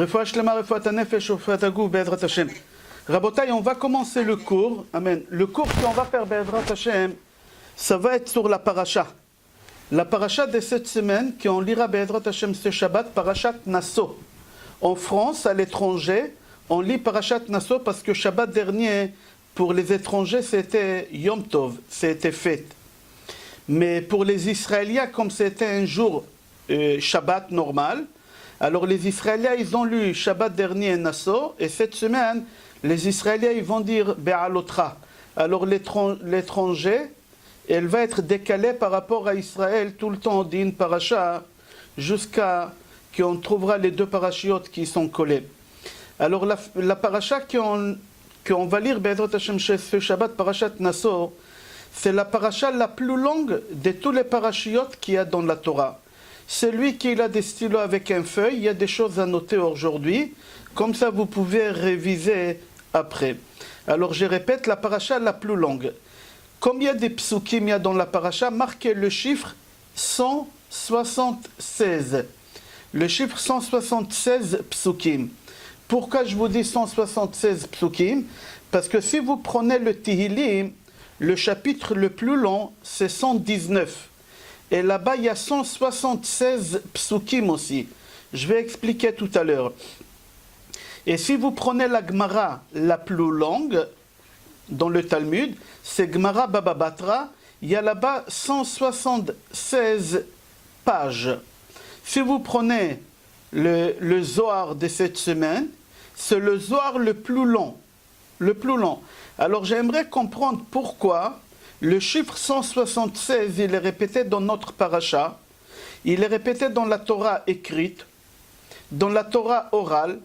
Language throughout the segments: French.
Refoua Shlema, Refoua Tanefesh, Refoua Tagou, Be'ezrat Hashem. Rabotai, on va commencer le cours. Amen. Le cours qu'on va faire, Be'ezrat Hashem, ça va être sur la paracha. La paracha de cette semaine, qu'on lira Be'ezrat Hashem ce Shabbat, Parashat Nasso. En France, à l'étranger, on lit Parashat Nasso parce que Shabbat dernier, pour les étrangers, c'était Yom Tov, c'était fête. Mais pour les Israéliens, comme c'était un jour Shabbat normal, alors les Israéliens, ils ont lu Shabbat dernier Nasso, et cette semaine, les Israéliens, ils vont dire Be'alotra. Alors l'étranger, elle va être décalée par rapport à Israël tout le temps, on dit une paracha, jusqu'à qu'on trouvera les deux parachiotes qui sont collés. Alors la paracha qu'on va lire, Be'ezrat Hashem, ce Shabbat, Parashat Nasso, c'est la paracha la plus longue de tous les parachiotes qu'il y a dans la Torah. Celui qui a des stylos avec un feuille, il y a des choses à noter aujourd'hui, comme ça vous pouvez réviser après. Alors je répète, la paracha la plus longue. Combien de psukim il y a dans la paracha? Marquez le chiffre 176. Le chiffre 176 psukim. Pourquoi je vous dis 176 psukim? Parce que si vous prenez le Tehillim, le chapitre le plus long, c'est 119. Et là-bas, il y a 176 psukim aussi. Je vais expliquer tout à l'heure. Et si vous prenez la Gemara la plus longue, dans le Talmud, c'est Gemara Baba Batra, il y a là-bas 176 pages. Si vous prenez le Zohar de cette semaine, c'est le Zohar le plus long. Le plus long. Alors j'aimerais comprendre pourquoi le chiffre 176, il est répété dans notre paracha, il est répété dans la Torah écrite, dans la Torah orale,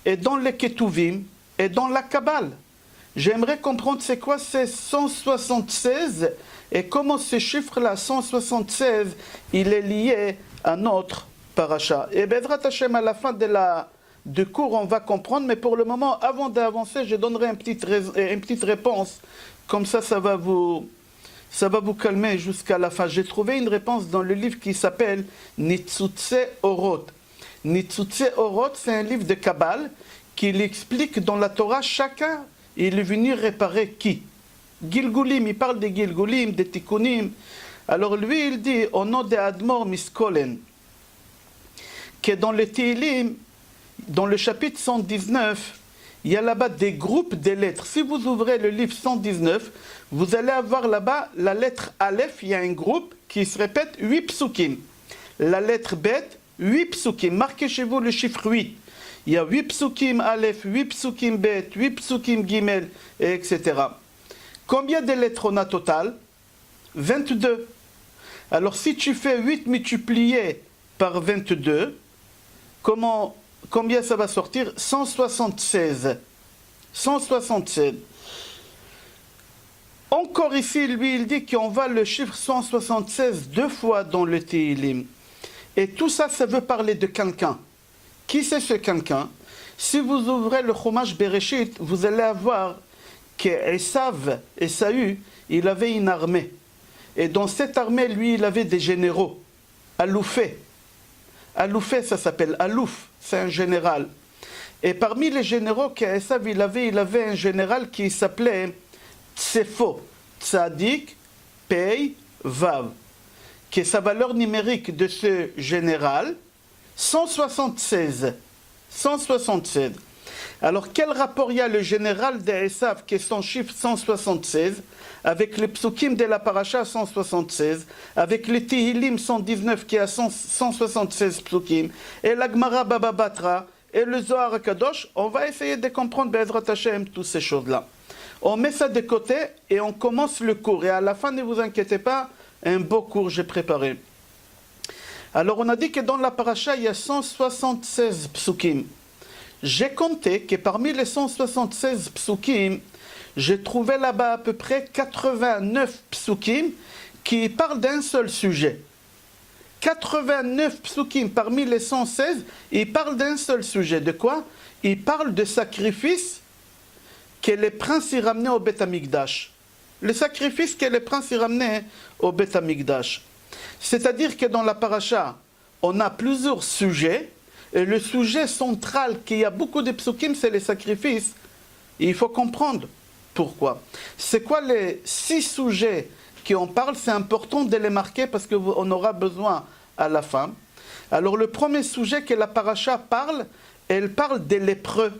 et dans les Ketuvim, et dans la Kabbale. J'aimerais comprendre c'est quoi ces 176, et comment ce chiffre-là, 176, il est lié à notre paracha. Et Be'ezrat Hashem, à la fin du cours, on va comprendre, mais pour le moment, avant d'avancer, je donnerai une petite réponse. Comme ça, ça va vous calmer jusqu'à la fin. J'ai trouvé une réponse dans le livre qui s'appelle Nitzutze Orot. Nitzutze Orot, c'est un livre de Kabbale qui explique dans la Torah, chacun, il est venu réparer qui? Gilgulim, il parle des Gilgulim, des Tikkunim. Alors lui, il dit, au nom de Admor Miskolen, que dans le Tehillim, dans le chapitre 119, il y a là-bas des groupes de lettres. Si vous ouvrez le livre 119, vous allez avoir là-bas la lettre Aleph, il y a un groupe qui se répète 8 psukim. La lettre Bet, 8 psukim. Marquez chez vous le chiffre 8. Il y a 8 psukim Aleph, 8 psukim Bet, 8 psukim Gimel, etc. Combien de lettres on a total? 22. Alors si tu fais 8 multiplié par 22, combien ça va sortir? 176. 176. Encore ici, lui, il dit qu'on va le chiffre 176 deux fois dans le Tehillim. Et tout ça, ça veut parler de quelqu'un. Qui c'est ce quelqu'un? Si vous ouvrez le Chumash Bereshit, vous allez avoir que Esaü, il avait une armée. Et dans cette armée, lui, il avait des généraux. Aloufé. Aloufé, ça s'appelle Alouf, c'est un général. Et parmi les généraux qu'Esav il avait un général qui s'appelait Tsefo, Tzadik, Pei, Vav. Que sa valeur numérique de ce général, 176. 176. Alors quel rapport il y a le général d'Esav, qui est son chiffre 176, avec les psukim de la paracha 176, avec le Tehillim 119 qui a 176 psukim, et la Gemara Baba Batra, et le Zohar HaKadosh, on va essayer de comprendre Be'ezrat Hashem, toutes ces choses-là. On met ça de côté et on commence le cours. Et à la fin, ne vous inquiétez pas, un beau cours j'ai préparé. Alors on a dit que dans la paracha, il y a 176 psukim. J'ai compté que parmi les 176 psukim, j'ai trouvé là-bas à peu près 89 psukim qui parlent d'un seul sujet. 89 psukim parmi les 116, ils parlent d'un seul sujet. De quoi? Ils parlent de sacrifices que les princes y ramenaient au Beth Amikdash. Le sacrifice que les princes y ramenaient au Beth Amikdash. C'est-à-dire que dans la paracha, on a plusieurs sujets, Et le sujet central, qu'il y a beaucoup de psukim, c'est les sacrifices. Et il faut comprendre pourquoi. C'est quoi les 6 sujets qui en parlent? C'est important de les marquer parce qu'on aura besoin à la fin. Alors le premier sujet que la paracha parle, elle parle des lépreux.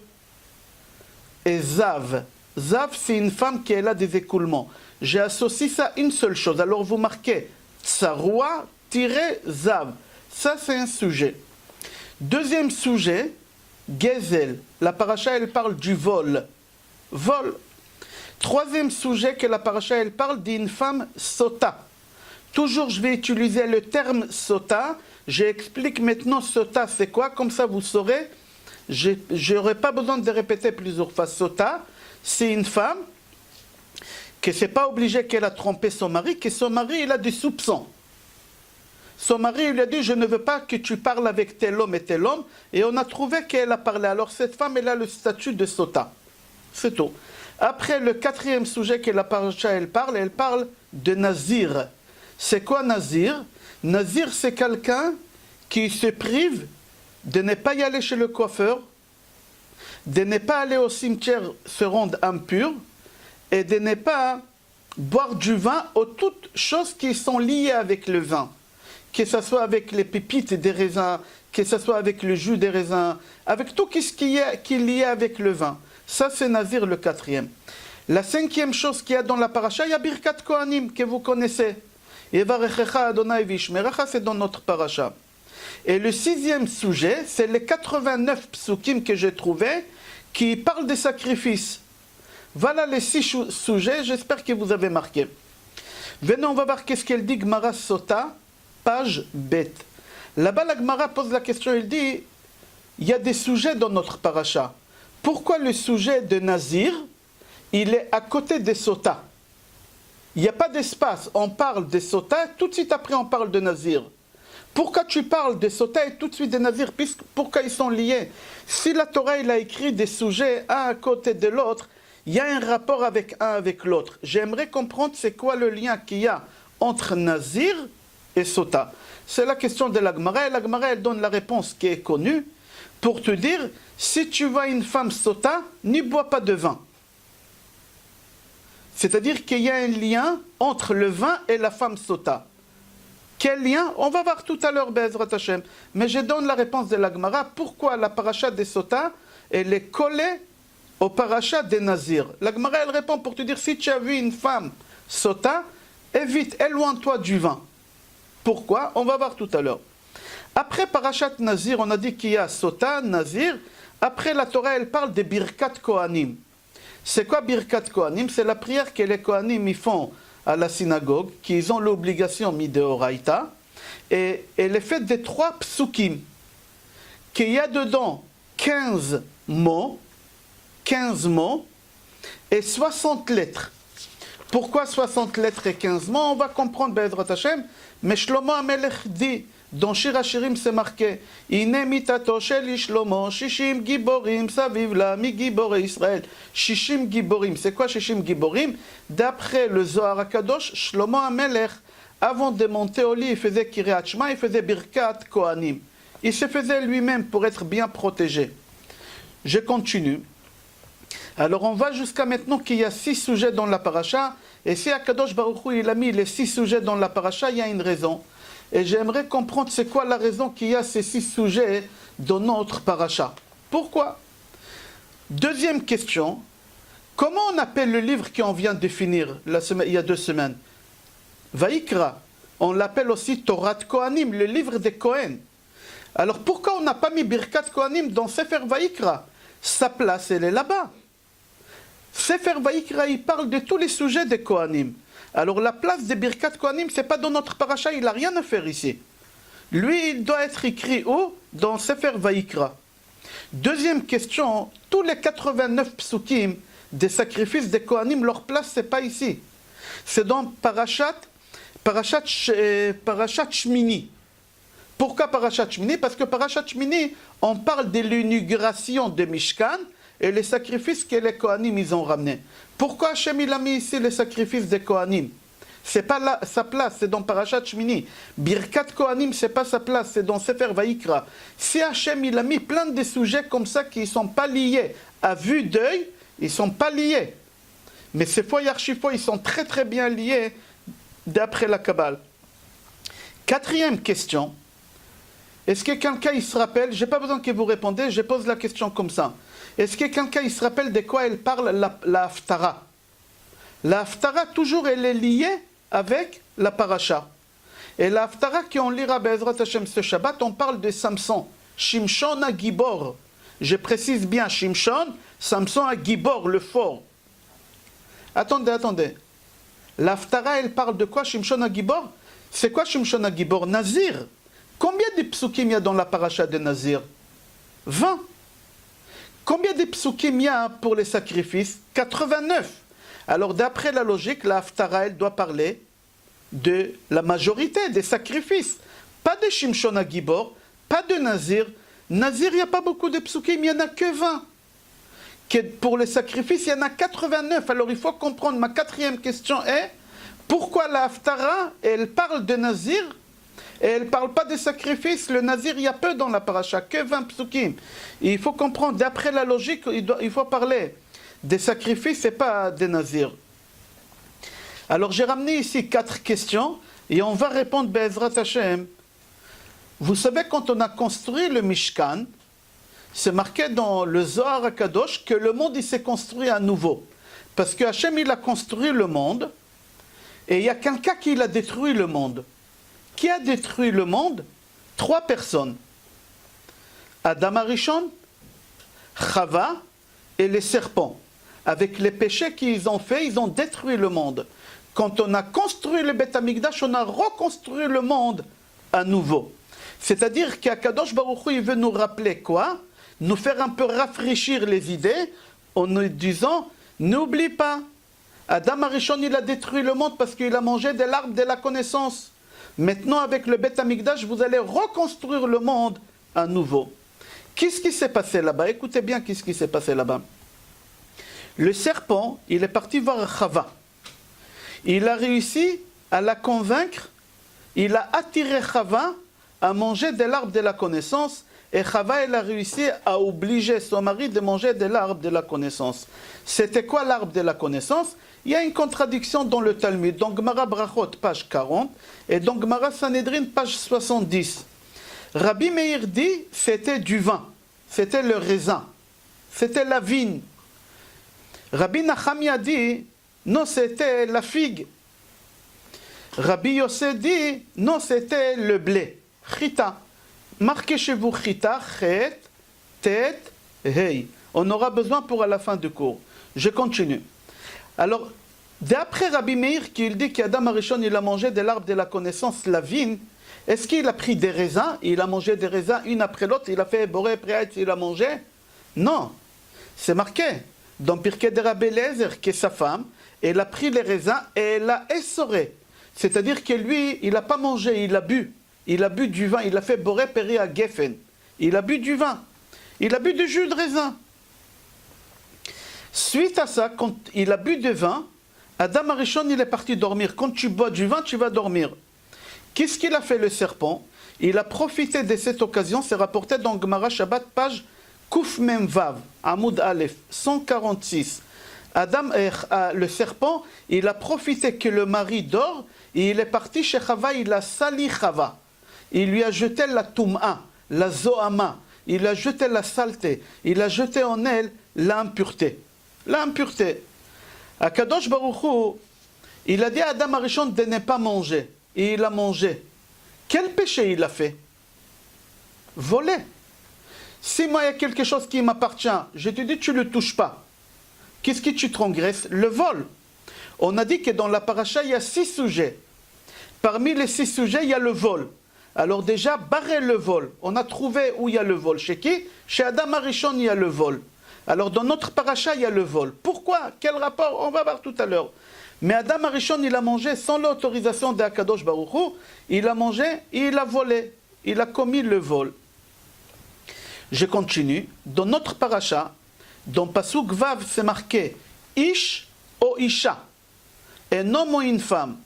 Et Zav. Zav, c'est une femme qui a des écoulements. J'ai associé ça à une seule chose. Alors vous marquez Tsaroua-Zav. Ça, c'est un sujet. Deuxième sujet, Gezel. La paracha, elle parle du vol. Vol. Troisième sujet que la paracha, elle parle d'une femme sota. Toujours, je vais utiliser le terme sota. J'explique maintenant sota, c'est quoi? Comme ça, vous saurez. Je n'aurai pas besoin de répéter plusieurs fois. Sota, c'est une femme que c'est pas obligé qu'elle a trompé son mari, que son mari, il a des soupçons. Son mari il lui a dit, je ne veux pas que tu parles avec tel homme et tel homme. Et on a trouvé qu'elle a parlé. Alors cette femme, elle a le statut de sota. C'est tout. Après, le quatrième sujet que la paracha, elle parle de Nazir. C'est quoi Nazir? Nazir, c'est quelqu'un qui se prive de ne pas y aller chez le coiffeur, de ne pas aller au cimetière se rendre impur, et de ne pas boire du vin ou toutes choses qui sont liées avec le vin. Que ce soit avec les pépites des raisins, que ce soit avec le jus des raisins, avec tout ce qui est lié avec le vin. Ça, c'est Nazir, le quatrième. La cinquième chose qu'il y a dans la paracha, il y a Birkat Kohanim, que vous connaissez. Yevarechecha Adonai v'yishmerecha, c'est dans notre paracha. Et le sixième sujet, c'est les 89 psukim que j'ai trouvés, qui parlent des sacrifices. Voilà les 6 sujets, j'espère que vous avez marqué. Venez, on va voir qu'est-ce qu'elle dit, Gemara Sota, page bête. Là-bas, la Gemara pose la question, elle dit, il y a des sujets dans notre paracha. Pourquoi le sujet de Nazir, il est à côté des Sota? Il n'y a pas d'espace, on parle des Sota, tout de suite après on parle de Nazir. Pourquoi tu parles des Sota et tout de suite des Nazir? Pourquoi ils sont liés? Si la Torah il a écrit des sujets un à côté de l'autre, il y a un rapport avec un avec l'autre. J'aimerais comprendre c'est quoi le lien qu'il y a entre Nazir et Sota. C'est la question de la Gemara. Et la Gemara, elle donne la réponse qui est connue pour te dire, si tu vois une femme Sota, n'y bois pas de vin. C'est-à-dire qu'il y a un lien entre le vin et la femme Sota. Quel lien? On va voir tout à l'heure, Be'ezrat Hashem. Mais je donne la réponse de la Gemara. Pourquoi la paracha des Sota, elle est collée au paracha des Nazir? La Gemara, elle répond pour te dire, si tu as vu une femme Sota, évite, éloigne-toi du vin. Pourquoi? On va voir tout à l'heure. Après parachat Nazir, on a dit qu'il y a Sota, Nazir. Après la Torah, elle parle des Birkat Kohanim. C'est quoi Birkat Kohanim? C'est la prière que les Kohanim y font à la synagogue, qu'ils ont l'obligation mideoraita, et elle est faite des 3 psukim, qu'il y a dedans 15 mots, et 60 lettres. Pourquoi 60 lettres et 15 mots? On va comprendre Be'ezrat Hashem, mais Shlomo HaMelech dit, dans Shir HaShirim c'est marqué, Ine mitato shel Shlomo, shishim giborim saviv la mi gibore Israël. Shishim giborim, c'est quoi shishim giborim? D'après le Zohar HaKadosh, Shlomo HaMelech, avant de monter au lit, il faisait Kiryat Shema, il faisait Birkat Kohanim. Il se faisait lui-même pour être bien protégé. Je continue. Alors on va jusqu'à maintenant qu'il y a 6 sujets dans la paracha, et si HaKadosh Baruch Hu il a mis les 6 sujets dans la paracha, il y a une raison. Et j'aimerais comprendre c'est quoi la raison qu'il y a ces 6 sujets dans notre paracha. Pourquoi? Deuxième question, comment on appelle le livre qu'on vient de finir il y a 2 semaines? Vaïkra, on l'appelle aussi Torah Kohanim, le livre des Kohen. Alors pourquoi on n'a pas mis Birkat Kohanim dans Sefer Vaïkra? Sa place, elle est là-bas. Sefer Vaïkra, il parle de tous les sujets des Kohanim. Alors la place de Birkat Kohanim, ce n'est pas dans notre paracha, il n'a rien à faire ici. Lui, il doit être écrit où? Dans Sefer Vaïkra. Deuxième question, tous les 89 psukim des sacrifices des Kohanim, leur place, ce n'est pas ici. C'est dans Parashat Shmini. Pourquoi Parashat Shmini? Parce que Parashat Shmini, on parle de l'inauguration de Mishkan et les sacrifices que les Kohanim ils ont ramenés. Pourquoi Hachem il a mis ici les sacrifices des Kohanim? c'est pas sa place, c'est dans Parashat Shmini. Birkat Kohanim, c'est pas sa place, c'est dans Sefer Vaïkra. Si Hachem, il a mis plein de sujets comme ça qui ne sont pas liés à vue d'œil, ils ne sont pas liés. Mais ces fois archifo, ils sont très très bien liés d'après la Kabbale. Quatrième question. Est-ce que quelqu'un il se rappelle, je n'ai pas besoin que vous répondez, je pose la question comme ça. Est-ce que quelqu'un il se rappelle de quoi elle parle la Haftara? La Haftara, toujours, elle est liée avec la Paracha. Et la Haftara qu'on lira Be'ezrat Hashem ce Shabbat, on parle de Samson. Shimshon à Gibor. Je précise bien, Shimshon, Samson à Gibor, le fort. Attendez. La Haftara, elle parle de quoi, Shimshon à Gibor? C'est quoi Shimshon à Gibor? Nazir. Combien de psukim il y a dans la paracha de Nazir? 20. Combien de psukim il y a pour les sacrifices? 89. Alors d'après la logique, la Haftara, elle doit parler de la majorité des sacrifices. Pas de Shimshon à Gibor, pas de Nazir. Nazir, il n'y a pas beaucoup de psukim, il n'y en a que 20. Pour les sacrifices, il y en a 89. Alors il faut comprendre, ma quatrième question est, pourquoi la Haftara, elle parle de Nazir et elle ne parle pas des sacrifices? Le Nazir, il y a peu dans la paracha, que 20 psukim. Et il faut comprendre, d'après la logique, il faut parler des sacrifices et pas des Nazirs. Alors j'ai ramené ici 4 questions et on va répondre Be'ezrat Hashem. Vous savez, quand on a construit le Mishkan, c'est marqué dans le Zohar HaKadosh que le monde il s'est construit à nouveau. Parce que Hashem il a construit le monde et il y a quelqu'un qui a détruit le monde. Qui a détruit le monde? 3 personnes. Adam Arishon, Chava et les serpents. Avec les péchés qu'ils ont fait, ils ont détruit le monde. Quand on a construit le Beth Amikdash, on a reconstruit le monde à nouveau. C'est-à-dire qu'Akadosh Baruch Hu, il veut nous rappeler quoi? Nous faire un peu rafraîchir les idées en nous disant, n'oublie pas, Adam Arishon, il a détruit le monde parce qu'il a mangé de l'arbre de la connaissance. Maintenant, avec le Beth Amikdash, vous allez reconstruire le monde à nouveau. Qu'est-ce qui s'est passé là-bas? Écoutez bien qu'est-ce qui s'est passé là-bas. Le serpent, il est parti voir Chava. Il a réussi à la convaincre, il a attiré Chava à manger de l'arbre de la connaissance, et Chava, elle a réussi à obliger son mari de manger de l'arbre de la connaissance. C'était quoi l'arbre de la connaissance? Il y a une contradiction dans le Talmud, dans Gemara Brachot, page 40, et dans Gemara Sanhedrin, page 70. Rabbi Meir dit, c'était du vin, c'était le raisin, c'était la vigne. Rabbi Nachami a dit, non, c'était la figue. Rabbi Yossé dit, non, c'était le blé. Chita. Marquez chez vous Chita, Chet, Tet, Hei. On aura besoin pour à la fin du cours. Je continue. Alors, d'après Rabbi Meir, qui dit qu'Adam Arishon, il a mangé de l'arbre de la connaissance, la vigne, est-ce qu'il a pris des raisins? Il a mangé des raisins une après l'autre, il a fait boré, préat, il a mangé? Non. C'est marqué. Dans Pirkei de Rabbi Eliezer, qui est sa femme, elle a pris les raisins et elle a essoré. C'est-à-dire que lui, il n'a pas mangé, il a bu. Il a bu du vin, il a fait boré péri à Geffen. Il a bu du vin. Il a bu du jus de raisin. Suite à ça, quand il a bu du vin, Adam Arishon, il est parti dormir. Quand tu bois du vin, tu vas dormir. Qu'est-ce qu'il a fait le serpent? Il a profité de cette occasion, c'est rapporté dans Gemara Shabbat, page Kouf Mem Vav, Amoud Aleph, 146. Le serpent, il a profité que le mari dort, et il est parti chez Chava, il a sali Chava. Il lui a jeté la Toum'a, la Zohama, il a jeté la saleté, il a jeté en elle l'impureté. L'impureté. Akadosh Baruch Hu, il a dit à Adam Arishon de ne pas manger, et il a mangé. Quel péché il a fait? Voler. Si moi il y a quelque chose qui m'appartient, je te dis tu ne le touches pas. Qu'est-ce que tu transgresses? Le vol. On a dit que dans la paracha il y a 6 sujets. Parmi les 6 sujets il y a le vol. Alors déjà, barrer le vol. On a trouvé où il y a le vol. Chez qui? Chez Adam Arishon il y a le vol. Alors dans notre paracha il y a le vol. Pourquoi? Quel rapport? On va voir tout à l'heure. Mais Adam Arishon il a mangé sans l'autorisation d'Akadosh Baruch Hu. Il a mangé et il a volé. Il a commis le vol. Je continue. Dans notre paracha, dans Pasuk Vav, c'est marqué Ish ou Isha. Un homme ou une femme.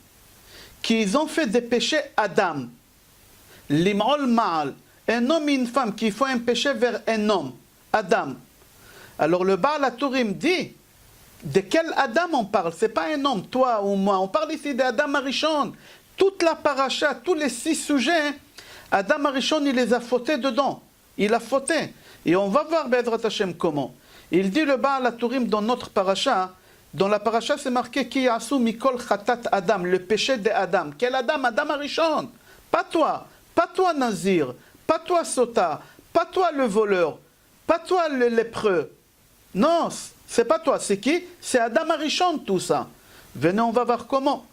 qu'ils ont fait des péchés Adam. Lim'ol ma'al. Un homme et une femme qui font un péché vers un homme, Adam. Alors le Baal HaTurim dit, de quel Adam on parle? Ce n'est pas un homme, toi ou moi. On parle ici d'Adam Arishon. Toute la paracha, tous les 6 sujets, Adam Arishon, il les a fautés dedans. Il a fauté. Et on va voir Be'ezrat Hashem comment. Il dit le Baal HaTurim dans notre paracha. Dans la paracha, c'est marqué Ki yasu mikol chatat Adam, le péché d'Adam. Quel Adam? Adam Arishon. Pas toi Nazir, pas toi Sota, pas toi le voleur, pas toi le lépreux. Non, c'est pas toi, c'est qui? C'est Adam Arishon tout ça. Venez, on va voir comment.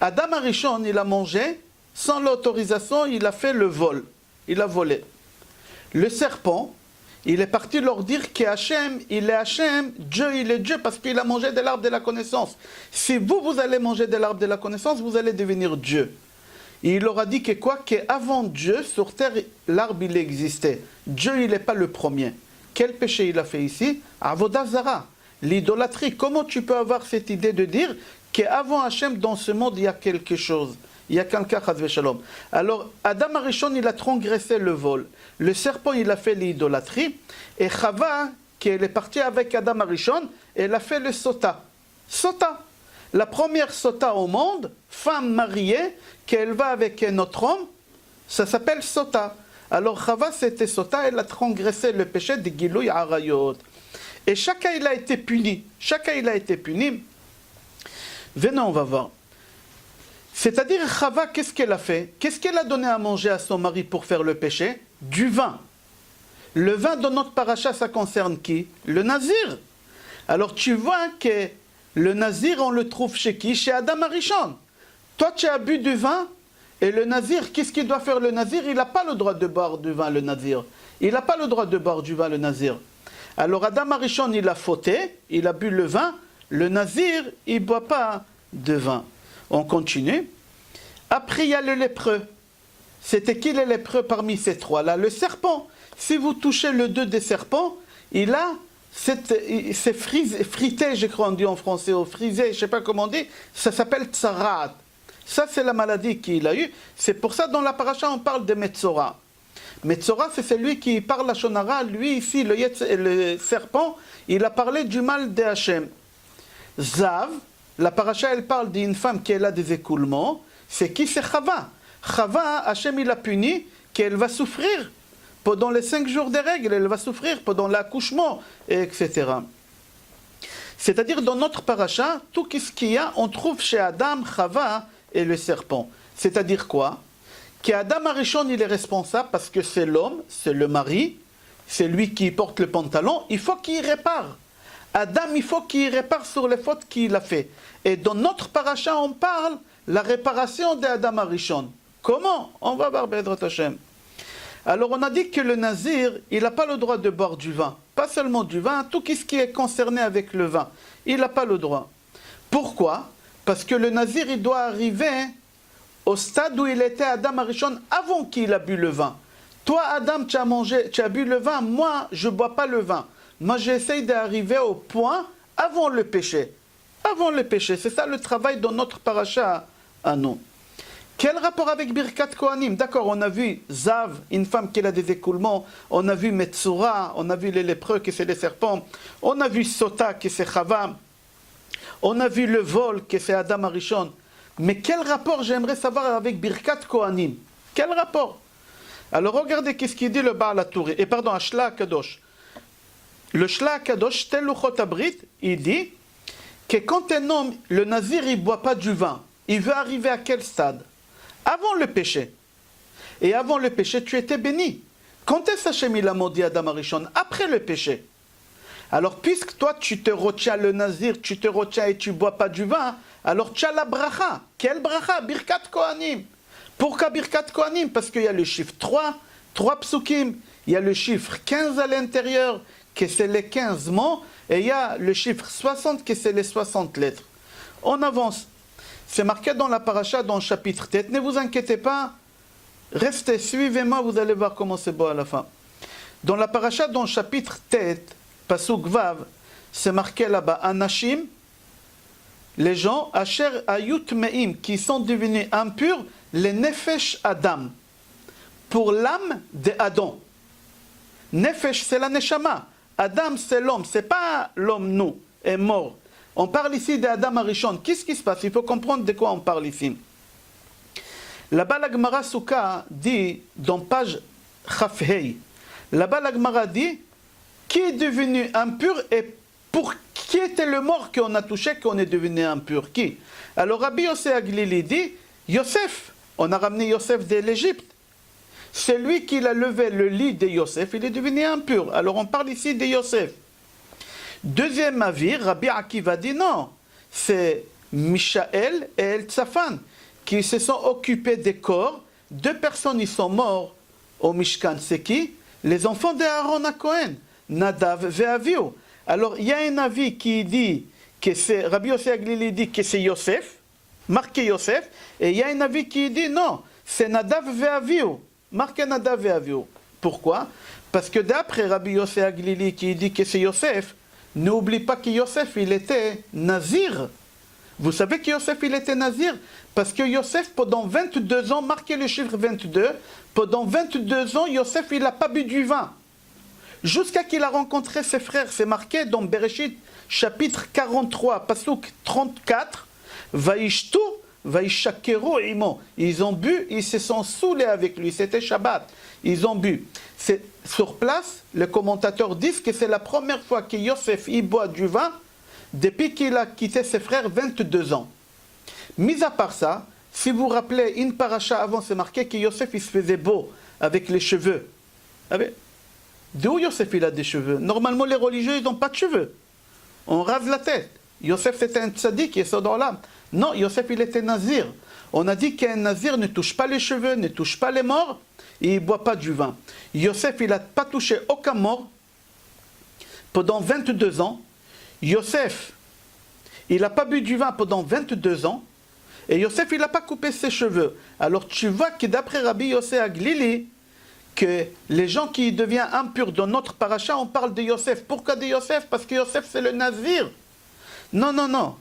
Adam Arishon, il a mangé, sans l'autorisation, il a fait le vol. Il a volé. Le serpent, il est parti leur dire qu'Hachem, il est Hachem, Dieu, il est Dieu, parce qu'il a mangé de l'arbre de la connaissance. Si vous allez manger de l'arbre de la connaissance, vous allez devenir Dieu. Et il leur a dit que quoi? Qu'avant Dieu, sur terre, l'arbre, il existait. Dieu, il n'est pas le premier. Quel péché il a fait ici? Avodah Zara, l'idolâtrie. Comment tu peux avoir cette idée de dire qu'avant Hachem, dans ce monde, il y a quelque chose? Il y a quelqu'un, Chas v'Shalom. Alors, Adam Arishon, il a transgressé le vol. Le serpent, il a fait l'idolâtrie. Et Chava, qui est partie avec Adam Arishon, elle a fait le sota. Sota. La première sota au monde, femme mariée, qu'elle va avec un autre homme, ça s'appelle sota. Alors Chava, c'était sota, elle a transgressé le péché de Gilouy Arayot. Et chacun, il a été puni. Chacun, il a été puni. Venez, on va voir. C'est-à-dire, Chava, qu'est-ce qu'elle a fait? Qu'est-ce qu'elle a donné à manger à son mari pour faire le péché? Du vin. Le vin dans notre paracha, ça concerne qui? Le nazir. Alors tu vois que le nazir, on le trouve chez qui? Chez Adam Arishon. Toi, tu as bu du vin, et le nazir, qu'est-ce qu'il doit faire le nazir? Il n'a pas le droit de boire du vin, le nazir. Il n'a pas le droit de boire du vin, le nazir. Alors Adam Arishon, il a fauté, il a bu le vin. Le nazir, il ne boit pas de vin. On continue. Après, il y a le lépreux. C'était qui le lépreux parmi ces trois-là? Le serpent. Si vous touchez le dos des serpents, il a... C'est frité, je crois, on dit en français, ou frisé, je ne sais pas comment on dit, ça s'appelle tsarat. Ça, c'est la maladie qu'il a eue. C'est pour ça, dans la paracha, on parle de Metzora. Metzora, c'est celui qui parle la Shonara. Lui, ici, le serpent, il a parlé du mal de Hachem. Zav, la paracha, elle parle d'une femme qui a des écoulements. C'est qui? C'est Chava. Chava, Hachem, il a puni qu'elle va souffrir. Pendant les 5 jours des règles, elle va souffrir pendant l'accouchement, etc. C'est-à-dire, dans notre paracha, tout ce qu'il y a, on trouve chez Adam, Chava et le serpent. C'est-à-dire quoi? Qu'Adam Arishon, il est responsable parce que c'est l'homme, c'est le mari, c'est lui qui porte le pantalon, il faut qu'il répare. Adam, il faut qu'il répare sur les fautes qu'il a fait. Et dans notre paracha, on parle la réparation d'Adam Arishon. Comment? On va voir Be'ezrat Hashem. Alors on a dit que le nazir, il n'a pas le droit de boire du vin. Pas seulement du vin, tout ce qui est concerné avec le vin. Il n'a pas le droit. Pourquoi? Parce que le nazir, il doit arriver au stade où il était Adam Arishon avant qu'il a bu le vin. Toi, Adam, tu as bu le vin, moi, je ne bois pas le vin. Moi, j'essaye d'arriver au point avant le péché. Avant le péché, c'est ça le travail dans notre paracha à nous. Quel rapport avec Birkat Kohanim? D'accord, on a vu Zav, une femme qui a des écoulements. On a vu Metzora, on a vu les lépreux, qui c'est les serpents. On a vu Sota, qui c'est Chava. On a vu le vol, qui c'est Adam Arishon. Mais quel rapport, j'aimerais savoir, avec Birkat Kohanim? Quel rapport? Alors regardez qu'est-ce qu'il dit le Baal HaTurim. Et pardon, Shla Kadosh. Le Shla Kadosh, tel Luchot Abrit, il dit que quand un homme, le nazir, il ne boit pas du vin, il veut arriver à quel stade? Avant le péché. Et avant le péché, tu étais béni. Quand est-ce Hachem il a maudit Adam Arishon? Après le péché. Alors, puisque toi, tu te retiens le nazir, tu te retiens et tu ne bois pas du vin, alors tu as la bracha. Quelle bracha? Birkat Kohanim. Pourquoi Birkat Kohanim? Parce qu'il y a le chiffre 3 psukim. Il y a le chiffre 15 à l'intérieur, que c'est les 15 mots. Et il y a le chiffre 60, que c'est les 60 lettres. On avance. C'est marqué dans la paracha, dans le chapitre tête. Ne vous inquiétez pas. Restez, suivez-moi, vous allez voir comment c'est beau à la fin. Dans la paracha, dans le chapitre tête, Pasuk Vav, c'est marqué là-bas, Anashim, les gens, Asher Ayut Me'im, qui sont devenus impurs, les Nefesh Adam, pour l'âme de Adam. Nefesh, c'est la Neshama. Adam, c'est l'homme, c'est pas l'homme, nous, est mort. On parle ici d'Adam Arishon. Qu'est-ce qui se passe? Il faut comprendre de quoi on parle ici. Là-bas, la Gemara Souka dit, dans page Chafhei, là-bas, la Gemara dit, qui est devenu impur et pour qui était le mort qu'on a touché, qu'on est devenu impur? Qui? Alors Rabbi Yosef Aglili dit, Yosef, on a ramené Yosef de l'Égypte. C'est lui qui a levé le lit de Yosef, il est devenu impur. Alors on parle ici de Yosef. Deuxième avis, Rabbi Akiva dit non, c'est Mishaël et El Tzafan qui se sont occupés des corps. Deux personnes ils sont morts au Mishkan. C'est qui? Les enfants d'Aaron à Cohen, Nadav et Avihu. Alors il y a un avis qui dit que c'est, Rabbi Yosef Aglili dit que c'est Yosef, marqué Yosef, et il y a un avis qui dit non, c'est Nadav et Avihu, marqué Nadav et Avihu. Pourquoi? Parce que d'après Rabbi Yosef Aglili qui dit que c'est Yosef, n'oublie pas que Yosef il était nazir. Vous savez que Yosef il était nazir? Parce que Yosef pendant 22 ans, marquez le chiffre 22, pendant 22 ans Yosef il n'a pas bu du vin. Jusqu'à qu'il a rencontré ses frères, c'est marqué dans Bereshit, chapitre 43, pasuk 34, Vaishtu, Vaishakeru imo. Ils ont bu, ils se sont saoulés avec lui, c'était Shabbat. Ils ont bu. Sur place, les commentateurs disent que c'est la première fois que Yosef y boit du vin depuis qu'il a quitté ses frères 22 ans. Mis à part ça, si vous vous rappelez, une paracha avant, c'est marqué que Yosef il se faisait beau avec les cheveux. D'où Yosef il a des cheveux? Normalement les religieux ils n'ont pas de cheveux. On rase la tête. Yosef c'était un tzaddik qui est dans l'âme. Non, Yosef il était nazir. On a dit qu'un nazir ne touche pas les cheveux, ne touche pas les morts et il ne boit pas du vin. Yosef il n'a pas touché aucun mort pendant 22 ans. Yosef il n'a pas bu du vin pendant 22 ans. Et Yosef il n'a pas coupé ses cheveux. Alors tu vois que d'après Rabbi Yosef Aglili, que les gens qui deviennent impurs dans notre paracha, on parle de Yosef. Pourquoi de Yosef? Parce que Yosef c'est le nazir. Non, non, non.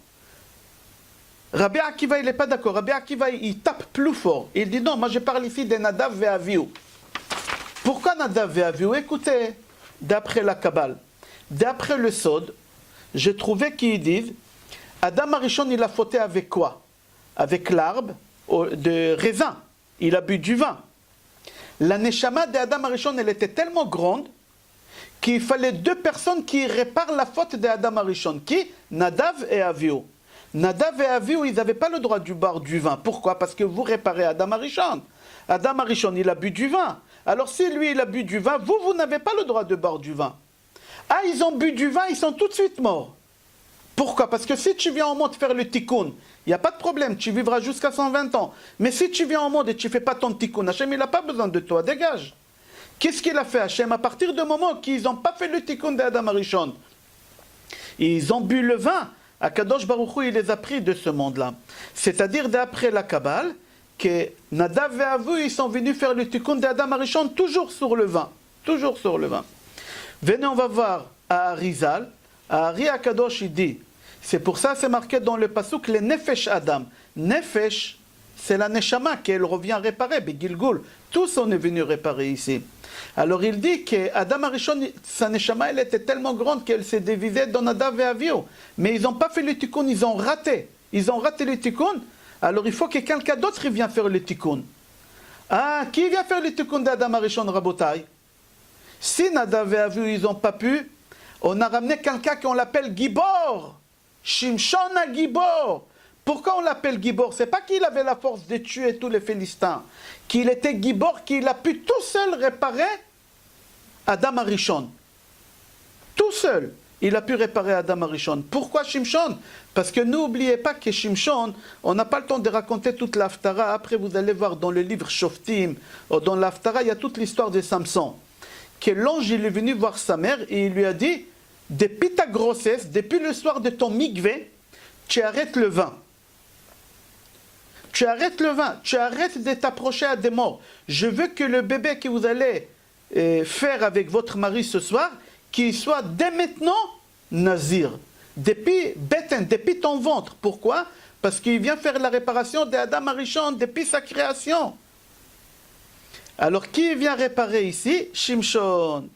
Rabbi Akiva il n'est pas d'accord. Rabbi Akiva il tape plus fort. Il dit non, moi je parle ici de Nadav et Avihu. Pourquoi Nadav et Avihu? Écoutez, d'après la Kabbale, d'après le Sod, j'ai trouvé qu'ils disent Adam Arishon il a fauté avec quoi? Avec l'arbre de raisin. Il a bu du vin. La Neshama d'Adam Arishon, elle était tellement grande qu'il fallait deux personnes qui réparent la faute d'Adam Arishon. Qui? Nadav et Avihu. Nadav et Avihu, ils n'avaient pas le droit de boire du vin. Pourquoi? Parce que vous réparez Adam Arishon. Adam Arishon, il a bu du vin. Alors si lui, il a bu du vin, vous n'avez pas le droit de boire du vin. Ah, ils ont bu du vin, ils sont tout de suite morts. Pourquoi? Parce que si tu viens au monde faire le tikkun, il n'y a pas de problème, tu vivras jusqu'à 120 ans. Mais si tu viens au monde et tu ne fais pas ton tikkun, Hachem, il n'a pas besoin de toi, dégage. Qu'est-ce qu'il a fait Hachem? À partir du moment qu'ils n'ont pas fait le tikkun d'Adam Arishon, ils ont bu le vin, Akadosh Baruch Hu, il les a pris de ce monde-là. C'est-à-dire d'après la Kabbale, que Nadav et Avihu, ils sont venus faire le tikkun d'Adam Arishon toujours sur le vin. Toujours sur le vin. Venez, on va voir à Arizal. À Ari Akadosh, il dit, c'est pour ça c'est marqué dans le pasuk les Nefesh Adam. Nefesh, c'est la Neshama qu'elle revient réparer, Begilgul. Tous on est venus réparer ici. Alors il dit que Adam Arishon, sa Neshama, elle était tellement grande qu'elle s'est divisée dans Nadav et Avihu. Mais ils n'ont pas fait le tikkun, ils ont raté. Ils ont raté le tikkun. Alors il faut que quelqu'un d'autre vienne faire le tikkun. Ah, qui vient faire le tikkun d'Adam Arishon, Rabotai? Si Nadav et Avihu, ils n'ont pas pu, on a ramené quelqu'un qu'on l'appelle Gibor. Shimshon à Gibor. Pourquoi on l'appelle Gibor? C'est pas qu'il avait la force de tuer tous les Philistins. Qu'il était Gibor, qu'il a pu tout seul réparer Adam Arishon. Tout seul, il a pu réparer Adam Arishon. Pourquoi Shimshon? Parce que n'oubliez pas que Shimshon, on n'a pas le temps de raconter toute l'Haftara. Après, vous allez voir dans le livre Shoftim, dans l'Haftara, il y a toute l'histoire de Samson. Que l'ange il est venu voir sa mère et il lui a dit, depuis ta grossesse, depuis le soir de ton mikvé, tu arrêtes le vin. Tu arrêtes le vin, tu arrêtes de t'approcher à des morts. Je veux que le bébé que vous allez faire avec votre mari ce soir, qu'il soit dès maintenant nazir. depuis Beten, depuis ton ventre. Pourquoi? Parce qu'il vient faire la réparation d'Adam Arishon depuis sa création. Alors, qui vient réparer ici? Shimshon.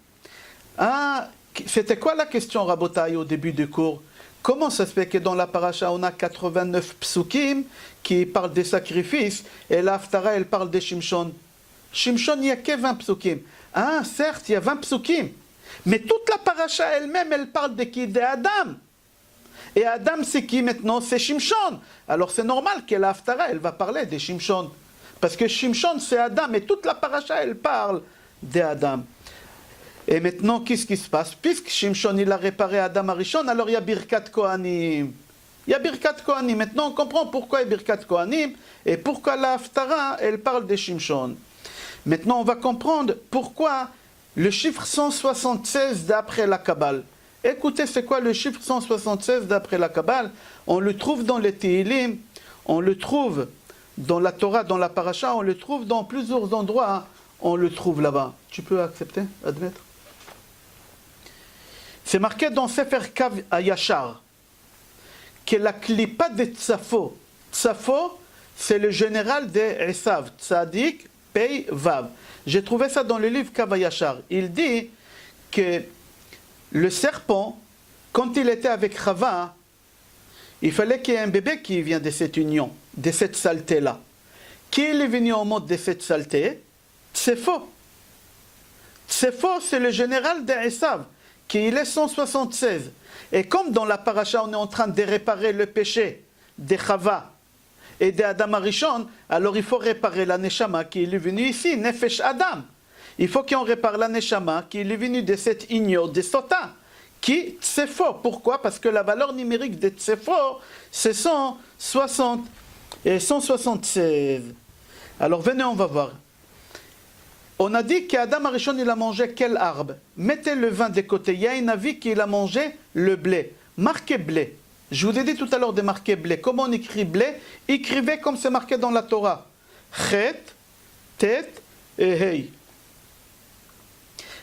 Ah, c'était quoi la question, Rabotai, au début du cours? Comment ça se fait que dans la paracha, on a 89 psukim qui parlent des sacrifices et la Haftara, elle parle des Shimshon? Shimshon, il n'y a que 20 psukim. Ah, certes, il y a 20 psukim. Mais toute la paracha elle-même, elle parle de qui? D'Adam. Et Adam, c'est qui maintenant? C'est Shimshon. Alors c'est normal que la Haftara, elle va parler des Shimshon. Parce que Shimshon, c'est Adam. Et toute la paracha, elle parle d'Adam. Et maintenant, qu'est-ce qui se passe? Puisque Shimshon, il a réparé Adam Arishon, alors il y a Birkat Kohanim. Il y a Birkat Kohanim. Maintenant, on comprend pourquoi il y a Birkat Kohanim et pourquoi la Haftara, elle parle des Shimshon. Maintenant, on va comprendre pourquoi le chiffre 176 d'après la Kabbale. Écoutez, c'est quoi le chiffre 176 d'après la Kabbale? On le trouve dans les Tehillim, on le trouve dans la Torah, dans la Paracha, on le trouve dans plusieurs endroits, on le trouve là-bas. Tu peux accepter, admettre? C'est marqué dans Sefer Kav Ayashar que la klipa de Tsafo. Tsafo, c'est le général de Esav, Tzadik, Pei, Vav. J'ai trouvé ça dans le livre Kav Ayashar. Il dit que le serpent, quand il était avec Chava, il fallait qu'il y ait un bébé qui vient de cette union, de cette saleté-là. Qui est venu au monde de cette saleté? Tsefo. Tsefo, c'est le général d'Esav, qui il est 176. Et comme dans la paracha, on est en train de réparer le péché de Chava et d'Adam Arishon, alors il faut réparer la Neshama qui est venue ici, Nefesh Adam. Il faut qu'on répare la Neshama qui est venue de cette union de Sota, qui Tsefo. Pourquoi? Parce que la valeur numérique de Tsefo, c'est 160 et 176. Alors venez, on va voir. On a dit qu'Adam Arishon, il a mangé quel arbre? Mettez le vin de côté. Il y a un avis qu'il a mangé le blé. Marquez blé. Je vous ai dit tout à l'heure de marquer blé. Comment on écrit blé? Écrivez comme c'est marqué dans la Torah. Chet, tet et hei.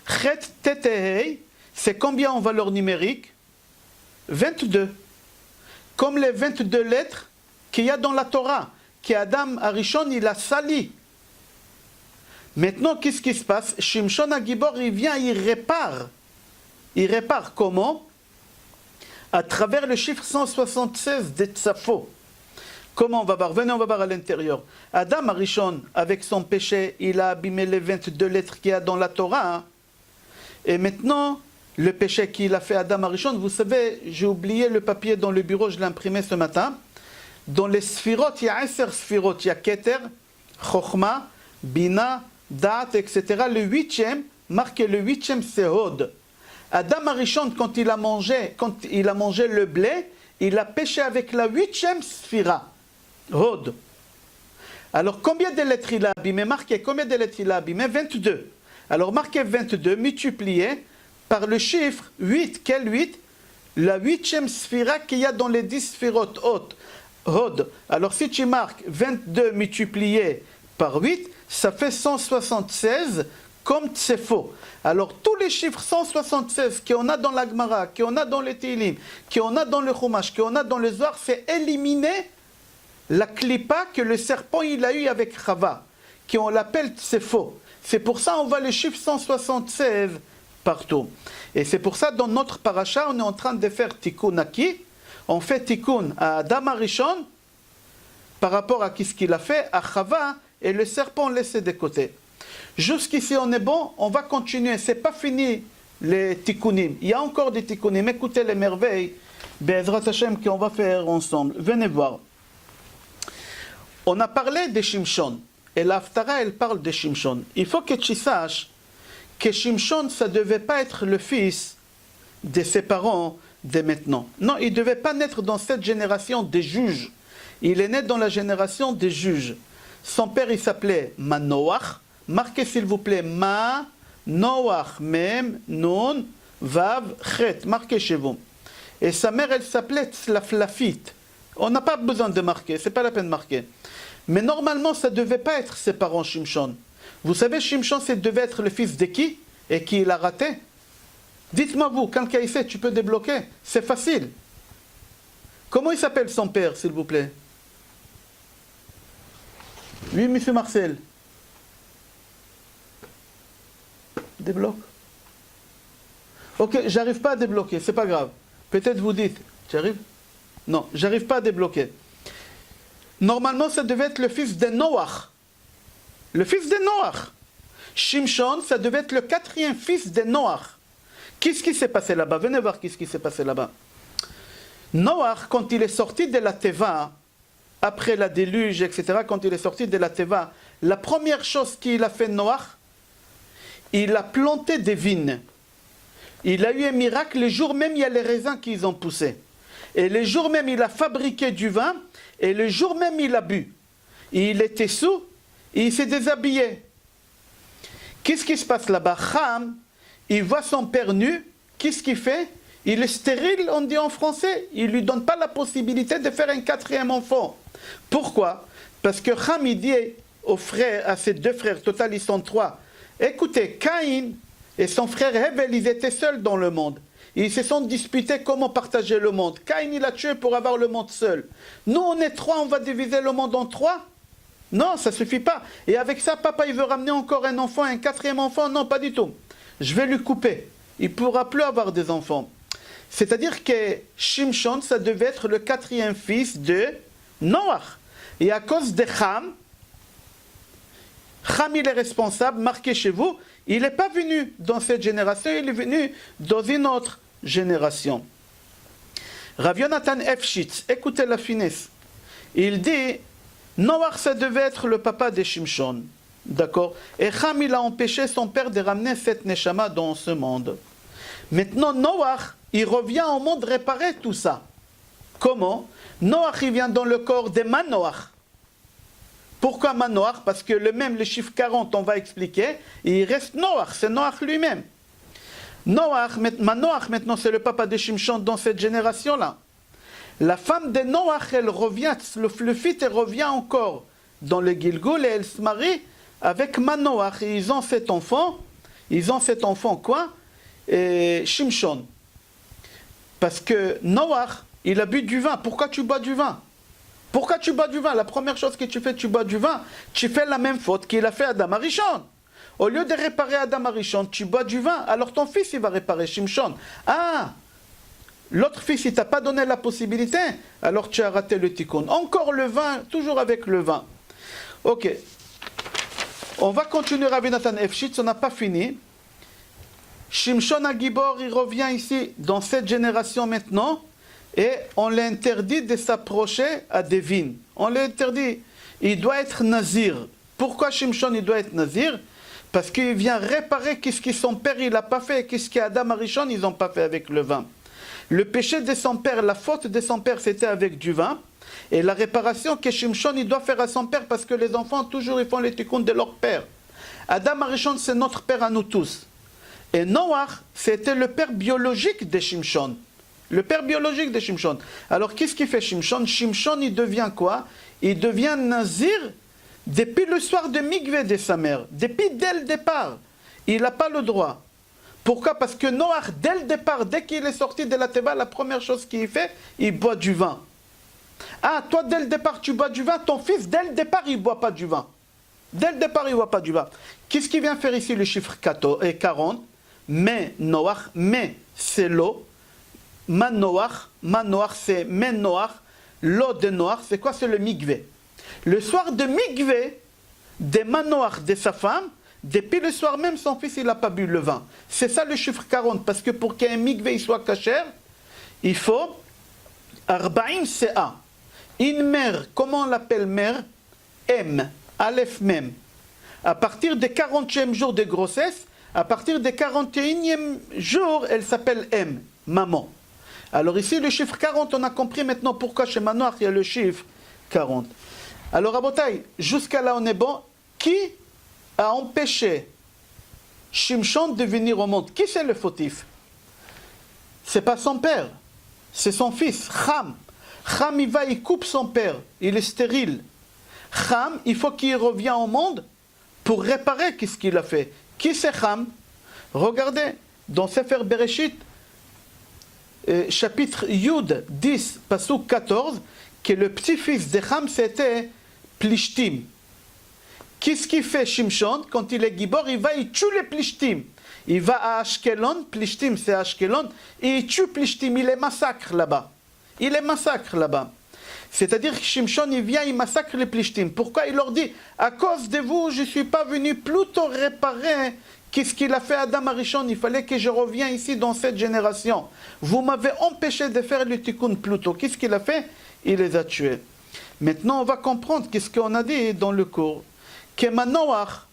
Chet, tet et hei, c'est combien en valeur numérique? 22. Comme les 22 lettres qu'il y a dans la Torah, qu'Adam Arishon, il a sali. Maintenant, qu'est-ce qui se passe? Shimshon Agibor, il vient, il répare. Il répare comment? À travers le chiffre 176 de Tsafo. Comment on va voir? Venez, on va voir à l'intérieur. Adam Arishon, avec son péché, il a abîmé les 22 lettres qu'il y a dans la Torah. Et maintenant, le péché qu'il a fait Adam Arishon, vous savez, j'ai oublié le papier dans le bureau, je l'ai imprimé ce matin. Dans les Sphirot, il y a 10 Sphirot. Il y a Keter, Chochma, Bina, Da'at, etc. Le 8e, marqué le 8e, c'est Hod. Adam Arishon, quand il a mangé le blé, il a péché avec la 8e Sphira, Hod. Alors, combien de lettres il a abîmé? Marqué combien de lettres il a abîmé? 22. Alors, marquez 22, multiplié par le chiffre 8. Quel 8? La 8e Sphira qu'il y a dans les 10 Sphirotes Hod. Alors, si tu marques 22 multiplié par 8, ça fait 176 comme Tsefo. Alors, tous les chiffres 176 qu'on a dans la Gemara, qu'on a dans les Tehillim, qu'on a dans le Chumash, qu'on a dans le Zohar, c'est éliminer la klipa que le serpent il a eu avec Chava, qu'on l'appelle Tsefo. C'est pour ça qu'on voit le chiffre 176 partout. Et c'est pour ça, dans notre paracha, on est en train de faire tikkun à qui? On fait tikkun à Adam Arishon par rapport à ce qu'il a fait à Chava, et le serpent laissé de côté. Jusqu'ici, on est bon, on va continuer. Ce n'est pas fini les tikkunim. Il y a encore des tikkunim. Écoutez les merveilles, Be'ezrat Hashem, qu'on va faire ensemble. Venez voir. On a parlé de Shimshon. Et la Haftara, elle parle de Shimshon. Il faut que tu saches que Shimshon, ça ne devait pas être le fils de ses parents de maintenant. Non, il ne devait pas naître dans cette génération des juges. Il est né dans la génération des juges. Son père, il s'appelait Manoach. Marquez, s'il vous plaît, Noach, Mem, Nun, Vav, Chet. Marquez chez vous. Et sa mère, elle s'appelait Tzlaflafit. On n'a pas besoin de marquer, c'est pas la peine de marquer. Mais normalement, ça ne devait pas être ses parents, Shimshon. Vous savez, Shimshon, ça devait être le fils de qui? Et qui il a raté? Dites-moi vous, quelqu'un ici, tu peux débloquer? C'est facile. Comment il s'appelle son père, s'il vous plaît? Oui, monsieur Marcel. Débloque. Ok, j'arrive pas à débloquer, c'est pas grave. Peut-être vous dites, tu arrives? Non, j'arrive pas à débloquer. Normalement, ça devait être le fils de Noach. Le fils de Noach. Shimshon, ça devait être le 4e fils de Noach. Qu'est-ce qui s'est passé là-bas? Venez voir qu'est-ce qui s'est passé là-bas. Noach, quand il est sorti de la Teva, après la déluge, etc., quand il est sorti de la Teva, la première chose qu'il a fait Noach, il a planté des vignes. Il a eu un miracle, les jours même, il y a les raisins qui ont poussé. Et les jours même, il a fabriqué du vin, et les jours même, il a bu. Et il était sous, et il s'est déshabillé. Qu'est-ce qui se passe là-bas? Ham, il voit son père nu, qu'est-ce qu'il fait? Il est stérile, on dit en français. Il ne lui donne pas la possibilité de faire un 4e enfant. Pourquoi? Parce que Ham, il dit aux frères, à ses 2 frères, total ils sont 3, écoutez, Caïn et son frère Hevel, ils étaient seuls dans le monde. Ils se sont disputés comment partager le monde. Caïn, il a tué pour avoir le monde seul. Nous, on est 3, on va diviser le monde en 3? Non, ça ne suffit pas. Et avec ça, papa, il veut ramener encore un enfant, un 4e enfant? Non, pas du tout. Je vais lui couper. Il ne pourra plus avoir des enfants. C'est-à-dire que Shimshon, ça devait être le 4e fils de Noach. Et à cause de Ham, il est responsable, marqué chez vous, il n'est pas venu dans cette génération, il est venu dans une autre génération. Rav Yonatan Efshitz, écoutez la finesse. Il dit, Noach, ça devait être le papa de Shimshon. D'accord? Et Ham, il a empêché son père de ramener cette neshama dans ce monde. Maintenant, Noach, il revient au monde réparer tout ça. Comment? Noach, il vient dans le corps de Manoach. Pourquoi Manoach? Parce que le chiffre 40, on va expliquer, et il reste Noach, c'est Noach lui-même. Manoach, maintenant, c'est le papa de Shimshon dans cette génération-là. La femme de Noach, elle revient, le fils, elle revient encore dans le Gilgul, et elle se marie avec Manoach, et ils ont cet enfant quoi? Et Shimshon. Parce que Noach, il a bu du vin. Pourquoi tu bois du vin? Pourquoi tu bois du vin? La première chose que tu fais, tu bois du vin. Tu fais la même faute qu'il a fait Adam Arishon. Au lieu de réparer Adam Arishon, tu bois du vin. Alors ton fils, il va réparer Shimshon. Ah, l'autre fils, il t'a pas donné la possibilité. Alors tu as raté le tikkun. Encore le vin, toujours avec le vin. Ok. On va continuer Rav Nathan Efshitz, on n'a pas fini. Shimshon Agibor, il revient ici, dans cette génération maintenant, et on l'interdit de s'approcher à des vignes. On l'interdit. Il doit être nazir. Pourquoi Shimshon, il doit être nazir? Parce qu'il vient réparer qu'est-ce que son père, il n'a pas fait, qu'est-ce qu'Adam Arishon, ils n'ont pas fait avec le vin. Le péché de son père, la faute de son père, c'était avec du vin. Et la réparation que Shimshon, il doit faire à son père, parce que les enfants, toujours, ils font les tikkun de leur père. Adam Arishon, c'est notre père à nous tous. Et Noach, c'était le père biologique de Shimshon. Le père biologique de Shimshon. Alors, qu'est-ce qu'il fait Shimshon? Shimshon, il devient quoi? Il devient nazir depuis le soir de Mikveh de sa mère. Depuis dès le départ. Il n'a pas le droit. Pourquoi? Parce que Noach, dès le départ, dès qu'il est sorti de la Teva, la première chose qu'il fait, il boit du vin. Ah, toi, dès le départ, tu bois du vin. Ton fils, dès le départ, il ne boit pas du vin. Dès le départ, il ne boit pas du vin. Qu'est-ce qu'il vient faire ici, le chiffre 40? Mais Noach, mais c'est l'eau. Manoach, c'est Menoach. L'eau de Noach, c'est quoi? C'est le Mikveh. Le soir de Mikveh, de Manoach, de sa femme, depuis le soir même, son fils, il n'a pas bu le vin. C'est ça le chiffre 40, parce que pour qu'un Mikveh soit kasher, il faut Arba'im Se'a. Une mère, comment on l'appelle mère? M, Aleph Mem. À partir du 40e jour de grossesse, à partir du 41e jour, elle s'appelle M, maman. Alors ici, le chiffre 40, on a compris maintenant pourquoi chez Manoach, il y a le chiffre 40. Alors, Rabotai, jusqu'à là, on est bon. Qui a empêché Shimshon de venir au monde? Qui c'est le fautif? C'est pas son père, c'est son fils, Ham. Ham, il va, il coupe son père, il est stérile. Ham, il faut qu'il revienne au monde pour réparer ce qu'il a fait. Qui c'est Ham? Regardez, dans Sefer Bereshit, chapitre Yud 10, Pasuk 14, que le petit-fils de Ham c'était Plishtim. Qu'est-ce qu'il fait Shimshon quand il est Gibor? Il tue les Plishtim. Il va à Ashkelon, Plishtim c'est Ashkelon, et il tue Plishtim, il les massacre là-bas. Il les massacre là-bas. C'est-à-dire que Shimshon, il vient, il massacre les Plishtim. Pourquoi? Il leur dit, à cause de vous, je ne suis pas venu plutôt réparer qu'est-ce qu'il a fait Adam Arishon. Il fallait que je revienne ici dans cette génération. Vous m'avez empêché de faire le tikkun plus tôt. Qu'est-ce qu'il a fait? Il les a tués. Maintenant, on va comprendre qu'est-ce qu'on a dit dans le cours. Que Manoach,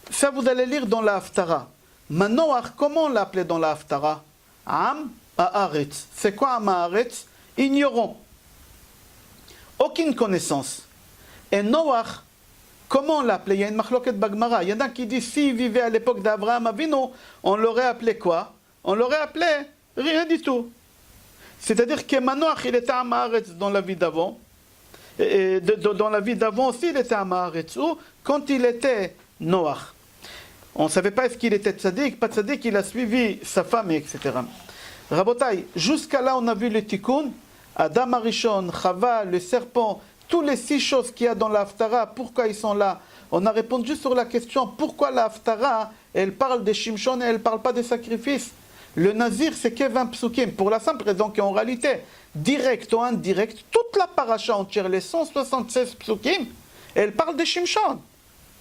ça vous allez lire dans la Haftara. Manoach, comment on l'appelait dans la Haftara? Am Haaretz. C'est quoi Am Haaretz? Ignorant. Aucune connaissance. Et Noach, comment on l'appelait? Il y a une machloket bagmara. Il y en a qui disent, s'il vivait à l'époque d'Abraham Avinu, on l'aurait appelé quoi? On l'aurait appelé rien du tout. C'est-à-dire que Manoach, il était à Maaretz dans la vie d'avant. Et dans la vie d'avant aussi, il était à Maaretz. Ou quand il était Noach. On ne savait pas est-ce qu'il était tzaddik, pas tzaddik, il a suivi sa femme, etc. Rabotai, jusqu'à là, on a vu le tikkun. Adam Arishon, Chava, le serpent, tous les 6 choses qu'il y a dans la Haftara, pourquoi ils sont là? On a répondu sur la question, pourquoi la Haftara, elle parle des Shimshon et elle ne parle pas des sacrifices? Le Nazir, c'est que 20 psukim, pour la simple raison qu'en réalité, direct ou indirect, toute la paracha entière, les 176 psukim, elle parle des Shimshon.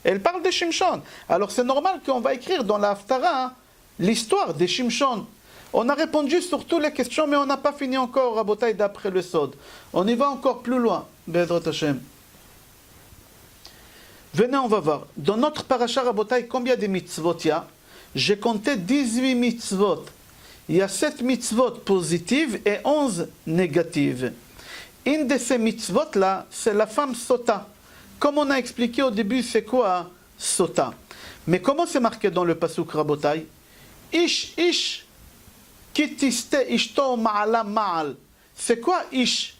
Elle parle des Shimshon. Alors c'est normal qu'on va écrire dans la Haftara l'histoire des Shimshon. On a répondu sur toutes les questions, mais on n'a pas fini encore, Rabotai, d'après le Sod. On y va encore plus loin, Be'ezrat Hashem. Venez, on va voir. Dans notre paracha, Rabotai, combien de mitzvot il y a? J'ai compté 18 mitzvot. Il y a 7 mitzvot positives et 11 négatives. Une de ces mitzvot-là, c'est la femme Sota. Comme on a expliqué au début, c'est quoi Sota? Mais comment c'est marqué dans le pasuk, Rabotai? Ish. Kitiste ishto ma'ala ma'al. C'est quoi ish?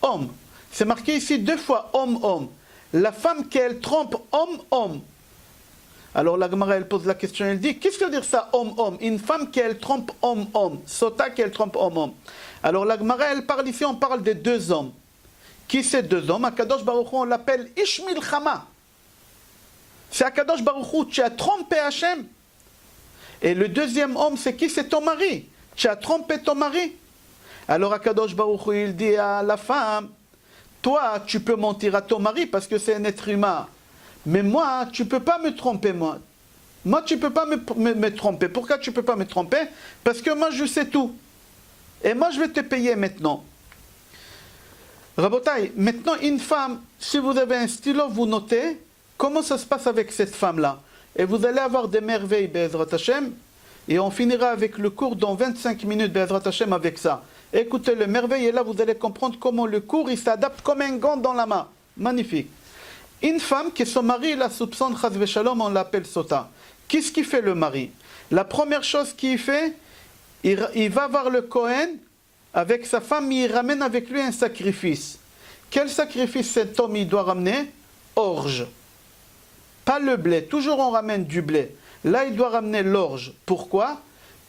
Homme. C'est marqué ici 2 fois homme. La femme qu'elle trompe homme. Alors la Gemara elle pose la question, elle dit, qu'est-ce que veut dire ça homme? Une femme qu'elle trompe homme. Sota qu'elle trompe homme. Alors la Gemara elle parle ici, on parle des 2 hommes. Qui c'est 2 hommes? Akadosh Baruch Hu, on l'appelle Ish Milchama. C'est Akadosh Baruch Hu, tu as trompé Hachem. Et le deuxième homme, c'est qui? C'est ton mari. Tu as trompé ton mari. Alors Akadosh Baruch Hu, il dit à la femme, toi, tu peux mentir à ton mari parce que c'est un être humain. Mais moi, tu ne peux pas me tromper, moi. Moi, tu ne peux pas me tromper. Pourquoi tu ne peux pas me tromper? Parce que moi, je sais tout. Et moi, je vais te payer maintenant. Rabotai, maintenant, une femme, si vous avez un stylo, vous notez comment ça se passe avec cette femme-là. Et vous allez avoir des merveilles, Be'ezrat Hashem. Et on finira avec le cours dans 25 minutes, Be'ezrat Hashem, avec ça. Écoutez le merveille, et là, vous allez comprendre comment le cours, il s'adapte comme un gant dans la main. Magnifique. Une femme que son mari la soupçonne, Chaz v'Shalom, on l'appelle Sota. Qu'est-ce qu'il fait le mari? La première chose qu'il fait, il va voir le Kohen avec sa femme, il ramène avec lui un sacrifice. Quel sacrifice cet homme il doit ramener? Orge. Pas le blé, toujours on ramène du blé. Là, il doit ramener l'orge. Pourquoi?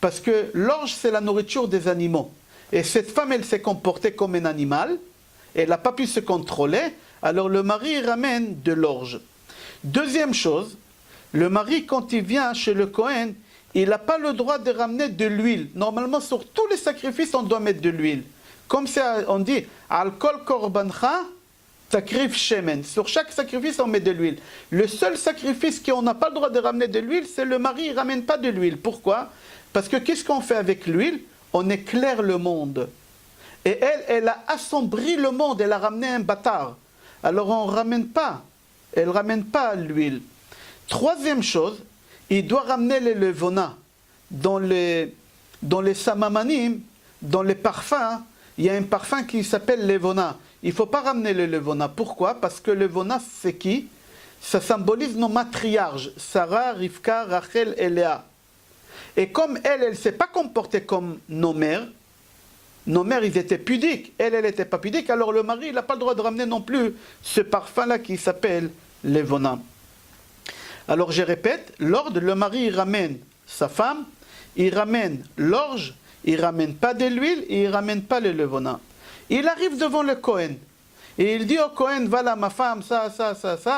Parce que l'orge, c'est la nourriture des animaux. Et cette femme, elle s'est comportée comme un animal. Elle n'a pas pu se contrôler. Alors le mari ramène de l'orge. Deuxième chose, le mari, quand il vient chez le Kohen, il n'a pas le droit de ramener de l'huile. Normalement, sur tous les sacrifices, on doit mettre de l'huile. Comme ça, on dit, Al-Kol Korbancha, Takrif Shemen. Sur chaque sacrifice, on met de l'huile. Le seul sacrifice qu'on n'a pas le droit de ramener de l'huile, c'est le mari, il ne ramène pas de l'huile. Pourquoi? Parce que qu'est-ce qu'on fait avec l'huile? On éclaire le monde. Et elle a assombri le monde, elle a ramené un bâtard. Alors on ne ramène pas. Elle ne ramène pas l'huile. Troisième chose, il doit ramener les levona. Dans les samamanim, dans les parfums, il y a un parfum qui s'appelle levona. Il ne faut pas ramener le levona. Pourquoi? Parce que le levona, c'est qui? Ça symbolise nos matriarches. Sarah, Rivka, Rachel et Léa. Et comme elle ne s'est pas comportée comme nos mères, ils étaient pudiques. Elle n'était pas pudique. Alors le mari, il n'a pas le droit de ramener non plus ce parfum-là qui s'appelle levona. Alors je répète, l'ordre, le mari il ramène sa femme, il ramène l'orge, il ne ramène pas de l'huile et il ne ramène pas le levona. Il arrive devant le Kohen. Et il dit au Kohen, voilà ma femme, ça.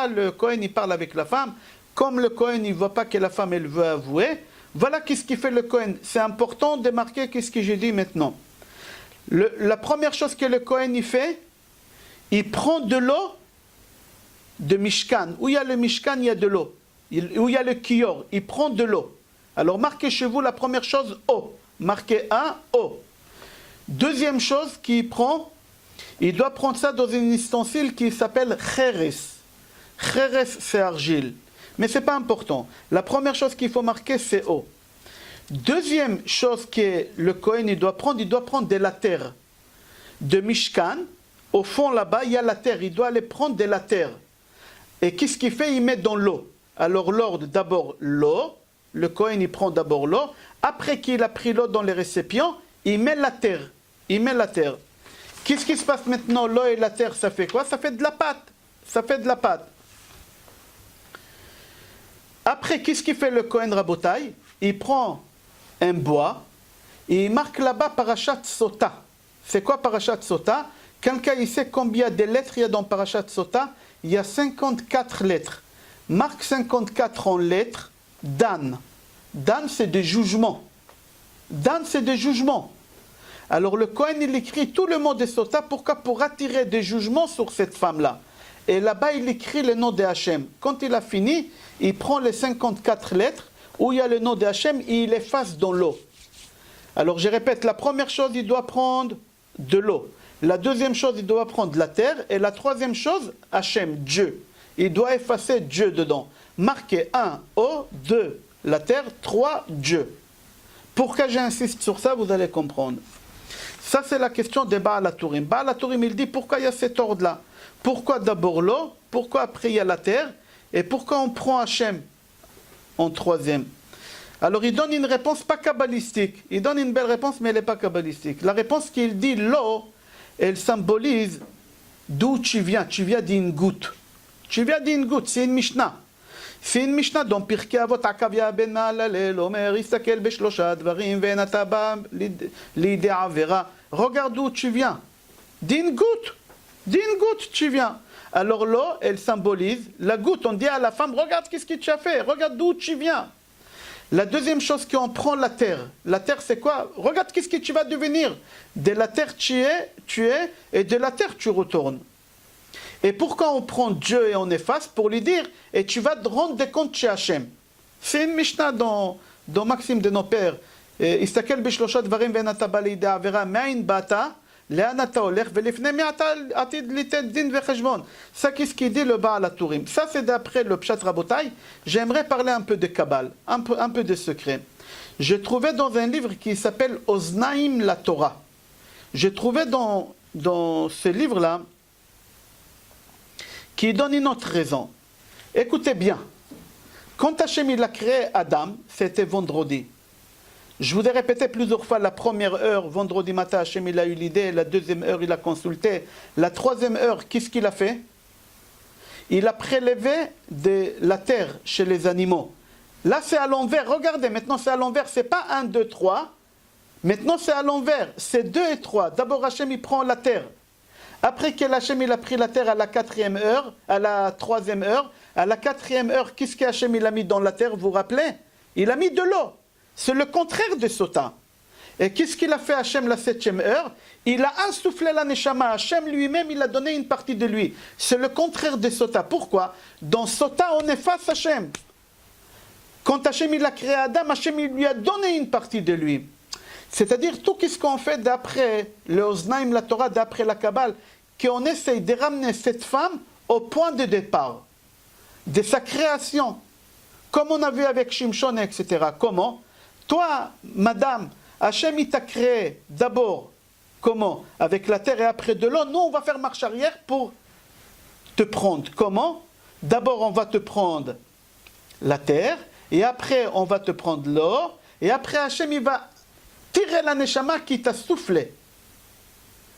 Le Kohen, il parle avec la femme. Comme le Kohen, il ne voit pas que la femme, elle veut avouer. Voilà qu'est-ce qu'il fait le Kohen. C'est important de marquer qu'est-ce que j'ai dit maintenant. La première chose que le Kohen, il fait, il prend de l'eau de Mishkan. Où il y a le Mishkan, il y a de l'eau. Où il y a le Kior, il prend de l'eau. Alors marquez chez vous la première chose, eau. Marquez 1, eau. Deuxième chose qu'il prend, il doit prendre ça dans un ustensile qui s'appelle Cheres. Cheres, c'est argile. Mais ce n'est pas important. La première chose qu'il faut marquer, c'est eau. Deuxième chose que le Kohen il doit prendre de la terre. De Mishkan, au fond là-bas, il y a la terre. Il doit aller prendre de la terre. Et qu'est-ce qu'il fait? Il met dans l'eau. Alors l'ordre, d'abord l'eau. Le Kohen, il prend d'abord l'eau. Après qu'il a pris l'eau dans les récipients, il met la terre. Il met la terre. Qu'est-ce qui se passe maintenant? L'eau et la terre, ça fait quoi? Ça fait de la pâte. Ça fait de la pâte. Après, qu'est-ce qu'il fait le Kohen Rabotai? Il prend un bois et il marque là-bas Parashat Sota. C'est quoi Parashat Sota? Quelqu'un il sait combien de lettres il y a dans Parashat Sota? Il y a 54 lettres. Marque 54 en lettres. Dan. Dan, c'est des jugements. Dan, c'est des jugements. Alors le Kohen, il écrit tout le mot de Sota. Pourquoi? Pour attirer des jugements sur cette femme-là. Et là-bas, il écrit le nom de Hachem. Quand il a fini, il prend les 54 lettres où il y a le nom de Hachem et il efface dans l'eau. Alors je répète, la première chose, il doit prendre de l'eau. La deuxième chose, il doit prendre de la terre. Et la troisième chose, Hachem, Dieu. Il doit effacer Dieu dedans. Marquez 1, eau, 2, la terre, 3, Dieu. Pourquoi j'insiste sur ça, vous allez comprendre. Ça, c'est la question de Baal HaTurim. Baal HaTurim, il dit pourquoi il y a cet ordre-là. Pourquoi d'abord l'eau? Pourquoi après il y a la terre? Et pourquoi on prend Hachem en troisième? Alors il donne une réponse pas kabbalistique. Il donne une belle réponse, mais elle n'est pas kabbalistique. La réponse qu'il dit, l'eau, elle symbolise d'où tu viens. Tu viens d'une goutte. Tu viens d'une goutte, c'est une Mishnah. C'est une Mishnah dans Pirkei Avot Akavia ben Mahalalel Omer Istakel Beshlosha Dvarim Venata Ba Lidei Avera. Regarde d'où tu viens. D'une goutte. D'une goutte tu viens. Alors l'eau, elle symbolise la goutte. On dit à la femme, regarde qu'est-ce que tu as fait. Regarde d'où tu viens. La deuxième chose qu'on prend, la terre. La terre, c'est quoi? Regarde qu'est-ce que tu vas devenir. De la terre tu es, et de la terre tu retournes. Et pourquoi on prend Dieu et on efface? Pour lui dire, et tu vas te rendre des comptes chez Hachem. C'est une Mishnah dans Maxime de nos pères. Istakel bishloshat dvarim venata ba lidei avera me'ain bata le'anata olech velifnei mi'ata atid litet din vecheshbon. Ça, qu'est-ce qu'il dit le Baal HaTurim? Ça, c'est d'après le Pshat Rabotai. J'aimerais parler un peu de Kabbal, un peu de secret. Je trouvais dans un livre qui s'appelle Oznaim la Torah. Je trouvais dans ce livre-là qui donne une autre raison. Écoutez bien. Quand Hachem il a créé Adam, c'était vendredi. Je vous ai répété plusieurs fois la première heure, vendredi matin, Hachem il a eu l'idée, la deuxième heure il a consulté, la troisième heure, qu'est-ce qu'il a fait? Il a prélevé de la terre chez les animaux. Là c'est à l'envers, regardez, maintenant c'est à l'envers, c'est pas 1, 2, 3. Maintenant c'est à l'envers, c'est 2 et 3. D'abord Hachem il prend la terre. Après que Hachem il a pris la terre à la 4e heure, à la 3e heure, à la 4e heure, qu'est-ce que Hachem il a mis dans la terre, vous vous rappelez? Il a mis de l'eau. C'est le contraire de Sota. Et qu'est-ce qu'il a fait Hachem la 7e heure? Il a insoufflé la Neshama. Hachem lui-même, il a donné une partie de lui. C'est le contraire de Sota. Pourquoi? Dans Sota, on efface Hachem. Quand Hachem il a créé Adam, Hachem il lui a donné une partie de lui. C'est-à-dire tout ce qu'on fait d'après le Oznaim, la Torah, d'après la Kabbale, qu'on essaye de ramener cette femme au point de départ de sa création. Comme on a vu avec Shimshon, etc. Comment? Toi, madame, Hachem il t'a créé d'abord, comment? Avec la terre et après de l'eau. Nous, on va faire marche arrière pour te prendre. Comment? D'abord, on va te prendre la terre, et après, on va te prendre l'eau, et après, Hachem il va tirer la neshama qui t'a soufflé.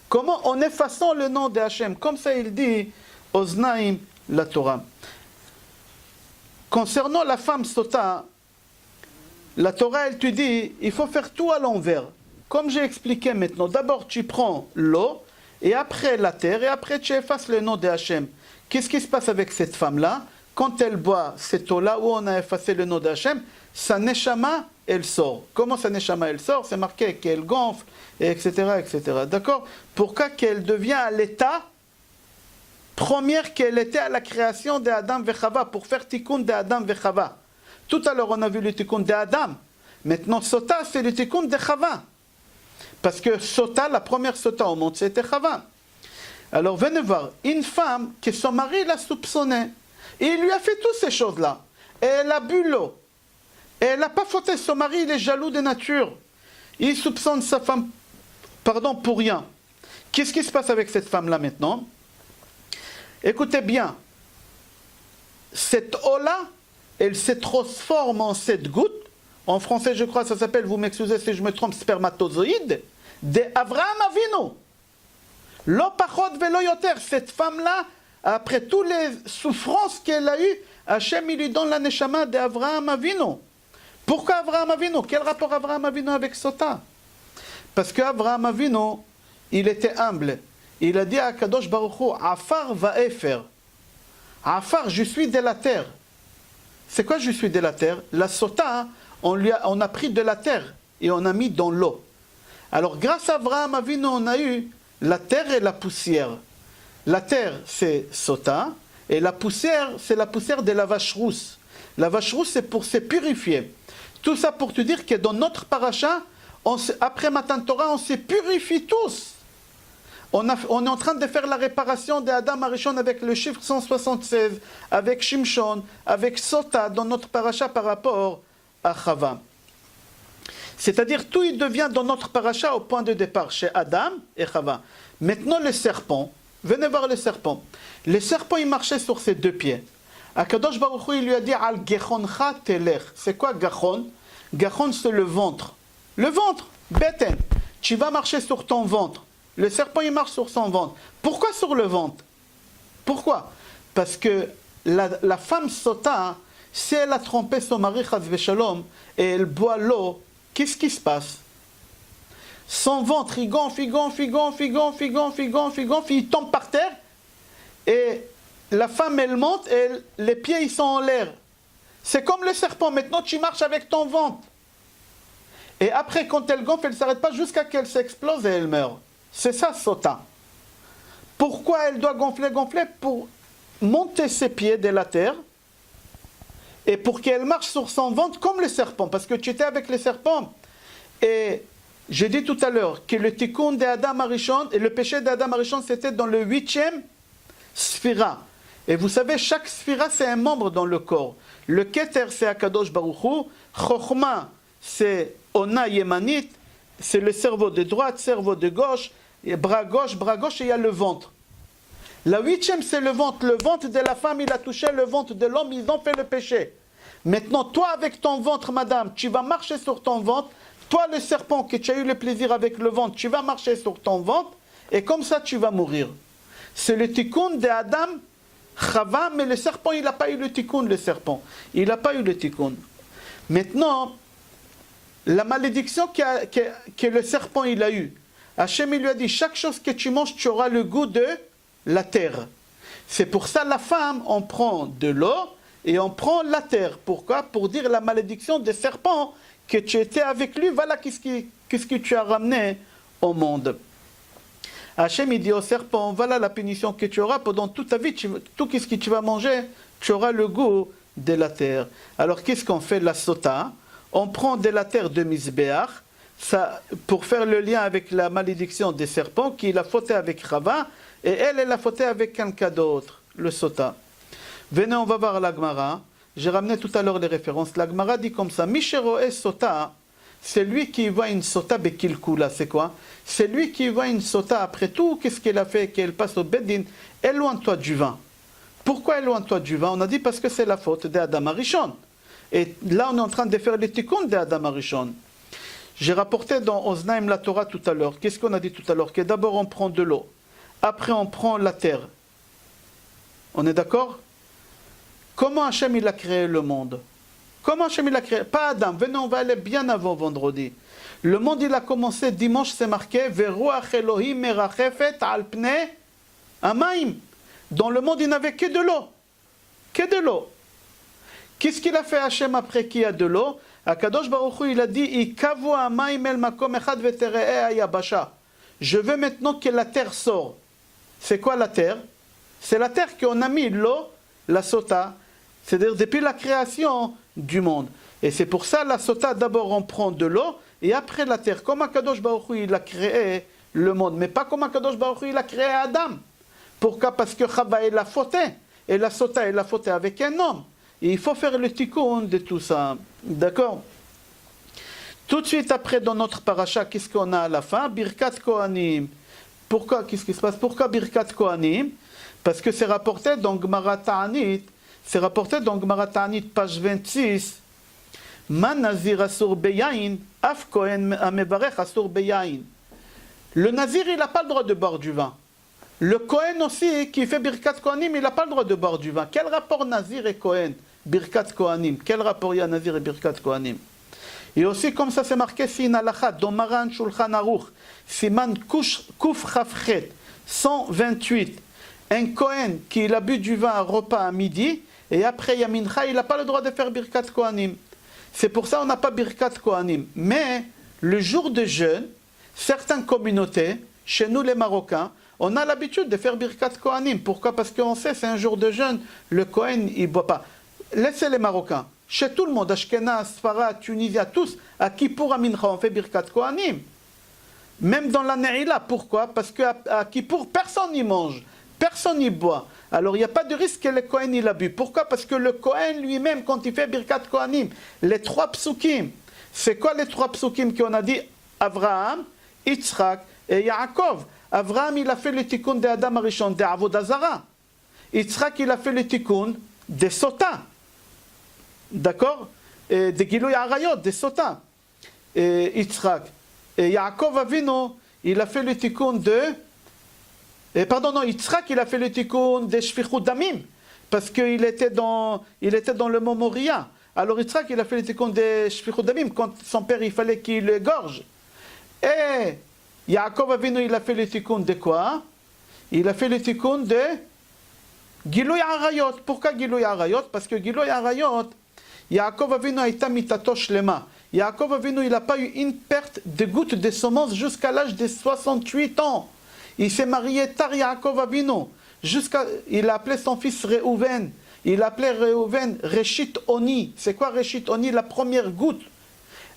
Comment? En effaçant le nom de Hachem. Comme ça, il dit, Oznaim la Torah. Concernant la femme Sota, la Torah, elle te dit, il faut faire tout à l'envers. comme j'ai expliqué maintenant, d'abord tu prends l'eau, et après la terre, et après tu effaces le nom de Hachem. Qu'est-ce qui se passe avec cette femme-là? Quand elle boit cette eau-là où on a effacé le nom d'Hachem, sa neshama, elle sort. Comment sa neshama, elle sort? C'est marqué qu'elle gonfle, etc., etc. D'accord? Pourquoi qu'elle devient à l'état première qu'elle était à la création d'Adam et Chava, pour faire tikkun d'Adam et Chava. Tout à l'heure, on a vu le tikkun d'Adam. Maintenant, Sota, c'est le tikkun de Chava. Parce que Sota, la première Sota au monde, c'était Chava. Alors, venez voir, une femme que son mari l'a soupçonnée. Et il lui a fait toutes ces choses-là. Et elle a bu l'eau. Et elle n'a pas fauté. Son mari, il est jaloux de nature. Il soupçonne sa femme, pour rien. Qu'est-ce qui se passe avec cette femme-là maintenant? Écoutez bien. Cette eau-là, elle se transforme en cette goutte. En français, je crois, ça s'appelle, vous m'excusez si je me trompe, spermatozoïde, de Avraham Avinu. Lo pachot velo yoter. Cette femme-là, après toutes les souffrances qu'elle a eues, Hachem, il lui donne la neshama d'Avraham Avinu. Pourquoi Avraham Avinu? Quel rapport Avraham Avinu avec Sota? Parce qu'Avraham Avinu, il était humble. Il a dit à Kadosh Baruch Hu, Afar va efer. Afar, je suis de la terre. C'est quoi je suis de la terre? La Sota, on a pris de la terre et on a mis dans l'eau. Alors grâce à Avraham Avinu, on a eu la terre et la poussière. La terre, c'est Sota, et la poussière, c'est la poussière de la vache rousse. La vache rousse, c'est pour se purifier. Tout ça pour te dire que dans notre paracha, après Matan Torah, on se purifie tous. On est en train de faire la réparation d'Adam Arishon avec le chiffre 176, avec Shimshon, avec Sota, dans notre paracha par rapport à Chava. C'est-à-dire, tout il devient dans notre paracha au point de départ, chez Adam et Chava. Maintenant, le serpent, venez voir le serpent. Le serpent, il marchait sur ses deux pieds. Akadosh Baruch Hu, il lui a dit, Al gechoncha telech. C'est quoi gachon? Gachon, c'est le ventre. Le ventre, beten. Tu vas marcher sur ton ventre. Le serpent, il marche sur son ventre. Pourquoi sur le ventre? Pourquoi? Parce que la femme Sota, si elle a trompé son mari, Chaz v'Shalom, et elle boit l'eau, qu'est-ce qui se passe? Son ventre, il gonfle, il gonfle, il gonfle, il gonfle, il gonfle, il gonfle, il gonfle, il tombe par terre, et la femme, elle monte, et les pieds, ils sont en l'air. C'est comme le serpent, maintenant tu marches avec ton ventre. Et après, quand elle gonfle, elle ne s'arrête pas jusqu'à qu'elle s'explose et elle meurt. C'est ça, Sota. Pourquoi elle doit gonfler? Pour monter ses pieds de la terre et pour qu'elle marche sur son ventre comme le serpent. Parce que tu étais avec le serpent. Et j'ai dit tout à l'heure que le tikkun d'Adam Arishon et le péché d'Adam Arishon, c'était dans le 8e sphira. Et vous savez, chaque sphira, c'est un membre dans le corps. Le Keter, c'est Akadosh Baruch Hu. Chokhma, c'est Ona Yemanit. C'est le cerveau de droite, cerveau de gauche, et bras gauche, et il y a le ventre. La 8e, c'est le ventre. Le ventre de la femme, il a touché le ventre de l'homme, ils ont fait le péché. Maintenant, toi, avec ton ventre, madame, tu vas marcher sur ton ventre. Toi, le serpent, que tu as eu le plaisir avec le ventre, tu vas marcher sur ton ventre, et comme ça, tu vas mourir. C'est le tikkun d'Adam, Chava, mais le serpent, il n'a pas eu le tikkun, le serpent. Il n'a pas eu le tikkun. Maintenant, la malédiction que le serpent il a eue, Hachem il lui a dit, chaque chose que tu manges, tu auras le goût de la terre. C'est pour ça la femme, on prend de l'eau et on prend la terre. Pourquoi? Pour dire la malédiction des serpents, que tu étais avec lui, voilà qu'est-ce que tu as ramené au monde. Hachem il dit au serpent, voilà la punition que tu auras pendant toute ta vie, tout ce que tu vas manger, tu auras le goût de la terre. Alors qu'est-ce qu'on fait? La Sota, on prend de la terre de Misbéach, ça, pour faire le lien avec la malédiction des serpents, qui l'a fauté avec Chava, et elle a fauté avec quelqu'un d'autre, le Sota. Venez, on va voir la Gemara. J'ai ramené tout à l'heure les références. La Gemara dit comme ça, Mishéroé Sota, c'est lui qui voit une Sota Bekilkula, c'est quoi? C'est lui qui voit une Sota, après tout, qu'est-ce qu'elle a fait, qu'elle passe au Bedin, éloigne-toi du vin. Pourquoi éloigne-toi du vin? On a dit parce que c'est la faute d'Adam Arishon. Et là, on est en train de faire les tikkun d'Adam Arishon. J'ai rapporté dans Oznaim la Torah tout à l'heure. Qu'est-ce qu'on a dit tout à l'heure? Que d'abord on prend de l'eau. Après on prend la terre. On est d'accord? Comment Hachem il a créé le monde? Comment Hachem il a créé? Pas Adam. Venez, on va aller bien avant vendredi. Le monde, il a commencé dimanche, c'est marqué Veruach Elohim merachefet al pnei hamayim. Dans le monde, il n'avait que de l'eau. Que de l'eau. Qu'est-ce qu'il a fait Hachem après qu'il y a de l'eau? Akadosh Baruch Hu, il a dit Ikavu hamayim el makom echad veteree hayabasha. Je veux maintenant que la terre sorte. C'est quoi la terre? C'est la terre qu'on a mis l'eau, la sota. C'est-à-dire depuis la création du monde. Et c'est pour ça la sota, d'abord on prend de l'eau et après la terre. Comme Akadosh Baruch Hu, il a créé le monde. Mais pas comme Akadosh Baruch Hu, il a créé Adam. Pourquoi? Parce que Chava, il a fauté. Et la sota, il a fauté avec un homme. Et il faut faire le tikkun de tout ça. D'accord? Tout de suite après, dans notre paracha, qu'est-ce qu'on a à la fin? Birkat Kohanim. Pourquoi? Qu'est-ce qui se passe? Pourquoi Birkat Kohanim? Parce que c'est rapporté dans Gemara Ta'anit. C'est rapporté dans Gemara Ta'anit, page 26. Man nazir asur beyain, af kohen amevarech asur beyain. Le nazir, il n'a pas le droit de boire du vin. Le Kohen aussi, qui fait Birkat Kohanim, il n'a pas le droit de boire du vin. Quel rapport Nazir et Kohen? Birkat Kohanim. Quel rapport il y a Nazir et Birkat Kohanim? Et aussi, comme ça c'est marqué, Sin Alachat, dans Maran Shulchan Aruch, Siman Kuf Chafchet, 128. Un Kohen qui a bu du vin à repas à midi, et après Yamincha, il n'a pas le droit de faire Birkat Kohanim. C'est pour ça qu'on n'a pas Birkat Kohanim. Mais, le jour de jeûne, certaines communautés, chez nous les Marocains, on a l'habitude de faire Birkat Kohanim. Pourquoi? Parce qu'on sait, c'est un jour de jeûne, le Kohen, il ne boit pas. Laissez les Marocains. Chez tout le monde, Ashkenaz, Sfarad, Tunisia, tous, à Kippour, à Mincha, on fait Birkat Kohanim. Même dans la Ne'ila. Pourquoi? Parce qu'à Kippour, personne n'y mange, personne n'y boit. Alors il n'y a pas de risque que le Kohen il a bu. Pourquoi? Parce que le Kohen lui-même, quand il fait Birkat Kohanim, les 3 psukim, c'est quoi les 3 psukim qu'on a dit? Avraham, Yitzhak et Yaakov. Avraham, il a fait le tikkun de Adam Arishon, de Avodah Zara. Yitzhak, il a fait le tikkun de Sota. D'accord? De Gilouy Arayot, de Sota. Yitzhak. Et Yaakov Avinu, il a fait le tikkun de... pardon, non, Yitzhak, il a fait le tikkun de Shfichut Damim. Parce qu'il était dans le mont Moria. Alors Yitzhak, il a fait le tikkun de Shfichut Damim, quand son père, il fallait qu'il l'égorge. Et Yaakov Avinu, il a fait le tikkun de quoi? Il a fait le tikkun de Gilouy Arayot. Pourquoi Gilouy Arayot? Parce que Gilouy Arayot, Yaakov Avinu a été mitato shlema. Yaakov Avinu, il n'a pas eu une perte de goutte de semence jusqu'à l'âge de 68 ans. Il s'est marié tard, Yaakov Avinu. Il a appelé son fils Reuven. Il a appelé Reuven Reshit Oni. C'est quoi Reshit Oni? La première goutte.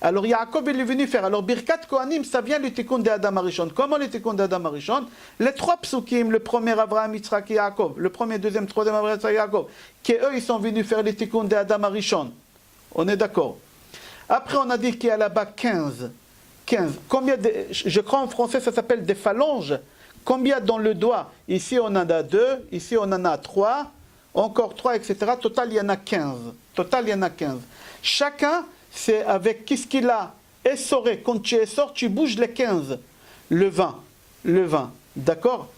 Alors Yaakov il est venu faire. Alors Birkat Kohanim, ça vient le tikkun de Adam Arishon. Comment le tikkun de Adam Arishon? Les 3 psukim, le premier Avraham, Yitzhak et Yaakov, le premier, deuxième, troisième Avraham, Yitzhak et Yaakov, qui eux ils sont venus faire le tikkun de Adam Arishon. On est d'accord? Après on a dit qu'il y a là-bas 15. Combien je crois en français ça s'appelle des phalanges. Combien dans le doigt? Ici on en a 2, ici on en a 3, encore 3, etc. Total il y en a 15. Chacun, c'est avec qu'est-ce qu'il a essoré. Quand tu essores, tu bouges les 15. Le 20. D'accord?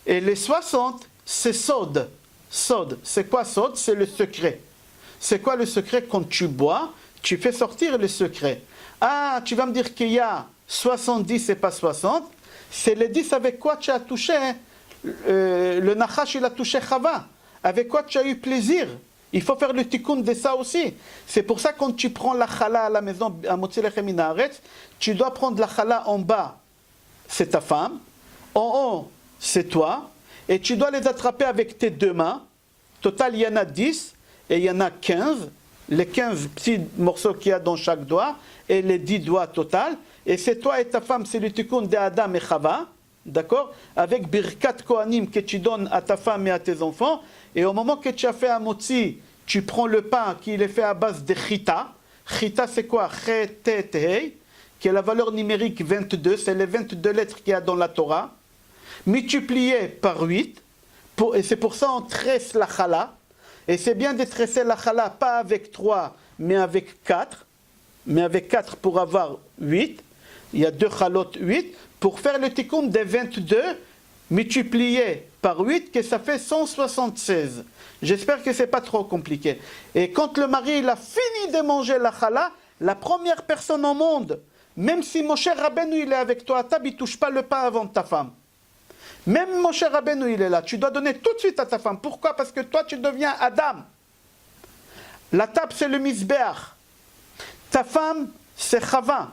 Et les 60, c'est Sod. Sod, c'est quoi Sod? C'est le secret. C'est quoi le secret? Quand tu bois, tu fais sortir le secret. Ah, tu vas me dire qu'il y a 70 et pas 60. C'est les 10 avec quoi tu as touché. Le Nachash, il a touché Chava. Avec quoi tu as eu plaisir. Il faut faire le tikkun de ça aussi. C'est pour ça quand tu prends la chala à la maison, à Motzi Lechem Min Haaretz, tu dois prendre la chala en bas, c'est ta femme. En haut, c'est toi. Et tu dois les attraper avec tes 2 mains. Total, il y en a 10 et il y en a 15. Les 15 petits morceaux qu'il y a dans chaque doigt et les 10 doigts total. Et c'est toi et ta femme, c'est le tikkun de Adam et Chava. D'accord? Avec Birkat Kohanim que tu donnes à ta femme et à tes enfants. Et au moment que tu as fait un motzi, tu prends le pain qui est fait à base de chita. Chita, c'est quoi? Chet-tet-hei, qui est la valeur numérique 22. C'est les 22 lettres qu'il y a dans la Torah. Multiplié par 8. Et c'est pour ça qu'on tresse la chala. Et c'est bien de tresser la chala, pas avec 3, mais avec 4. Mais avec 4 pour avoir 8. Il y a 2 chalotes 8. Pour faire le tikkun des 22, multiplié par 8, que ça fait 176. J'espère que ce n'est pas trop compliqué. Et quand le mari il a fini de manger la chala, la première personne au monde même si Moshe Rabbeinu il est avec toi à table, il ne touche pas le pain avant ta femme. Même Moshe Rabbeinu il est là, tu dois donner tout de suite à ta femme. Pourquoi? Parce que toi tu deviens Adam. La table c'est le Mizbeach. Ta femme c'est Chava.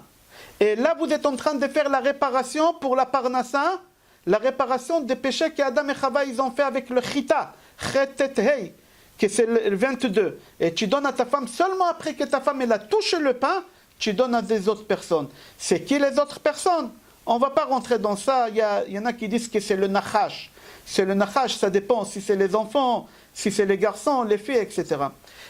Et là vous êtes en train de faire la réparation pour la Parnassa, la réparation des péchés qu'Adam et Chava ils ont fait avec le Chita. Chetet Hei, que c'est le 22. Et tu donnes à ta femme seulement après que ta femme elle a touché le pain, tu donnes à des autres personnes. C'est qui les autres personnes? On ne va pas rentrer dans ça. Il y en a qui disent que c'est le Nachash. C'est le Nachash, ça dépend si c'est les enfants, si c'est les garçons, les filles, etc.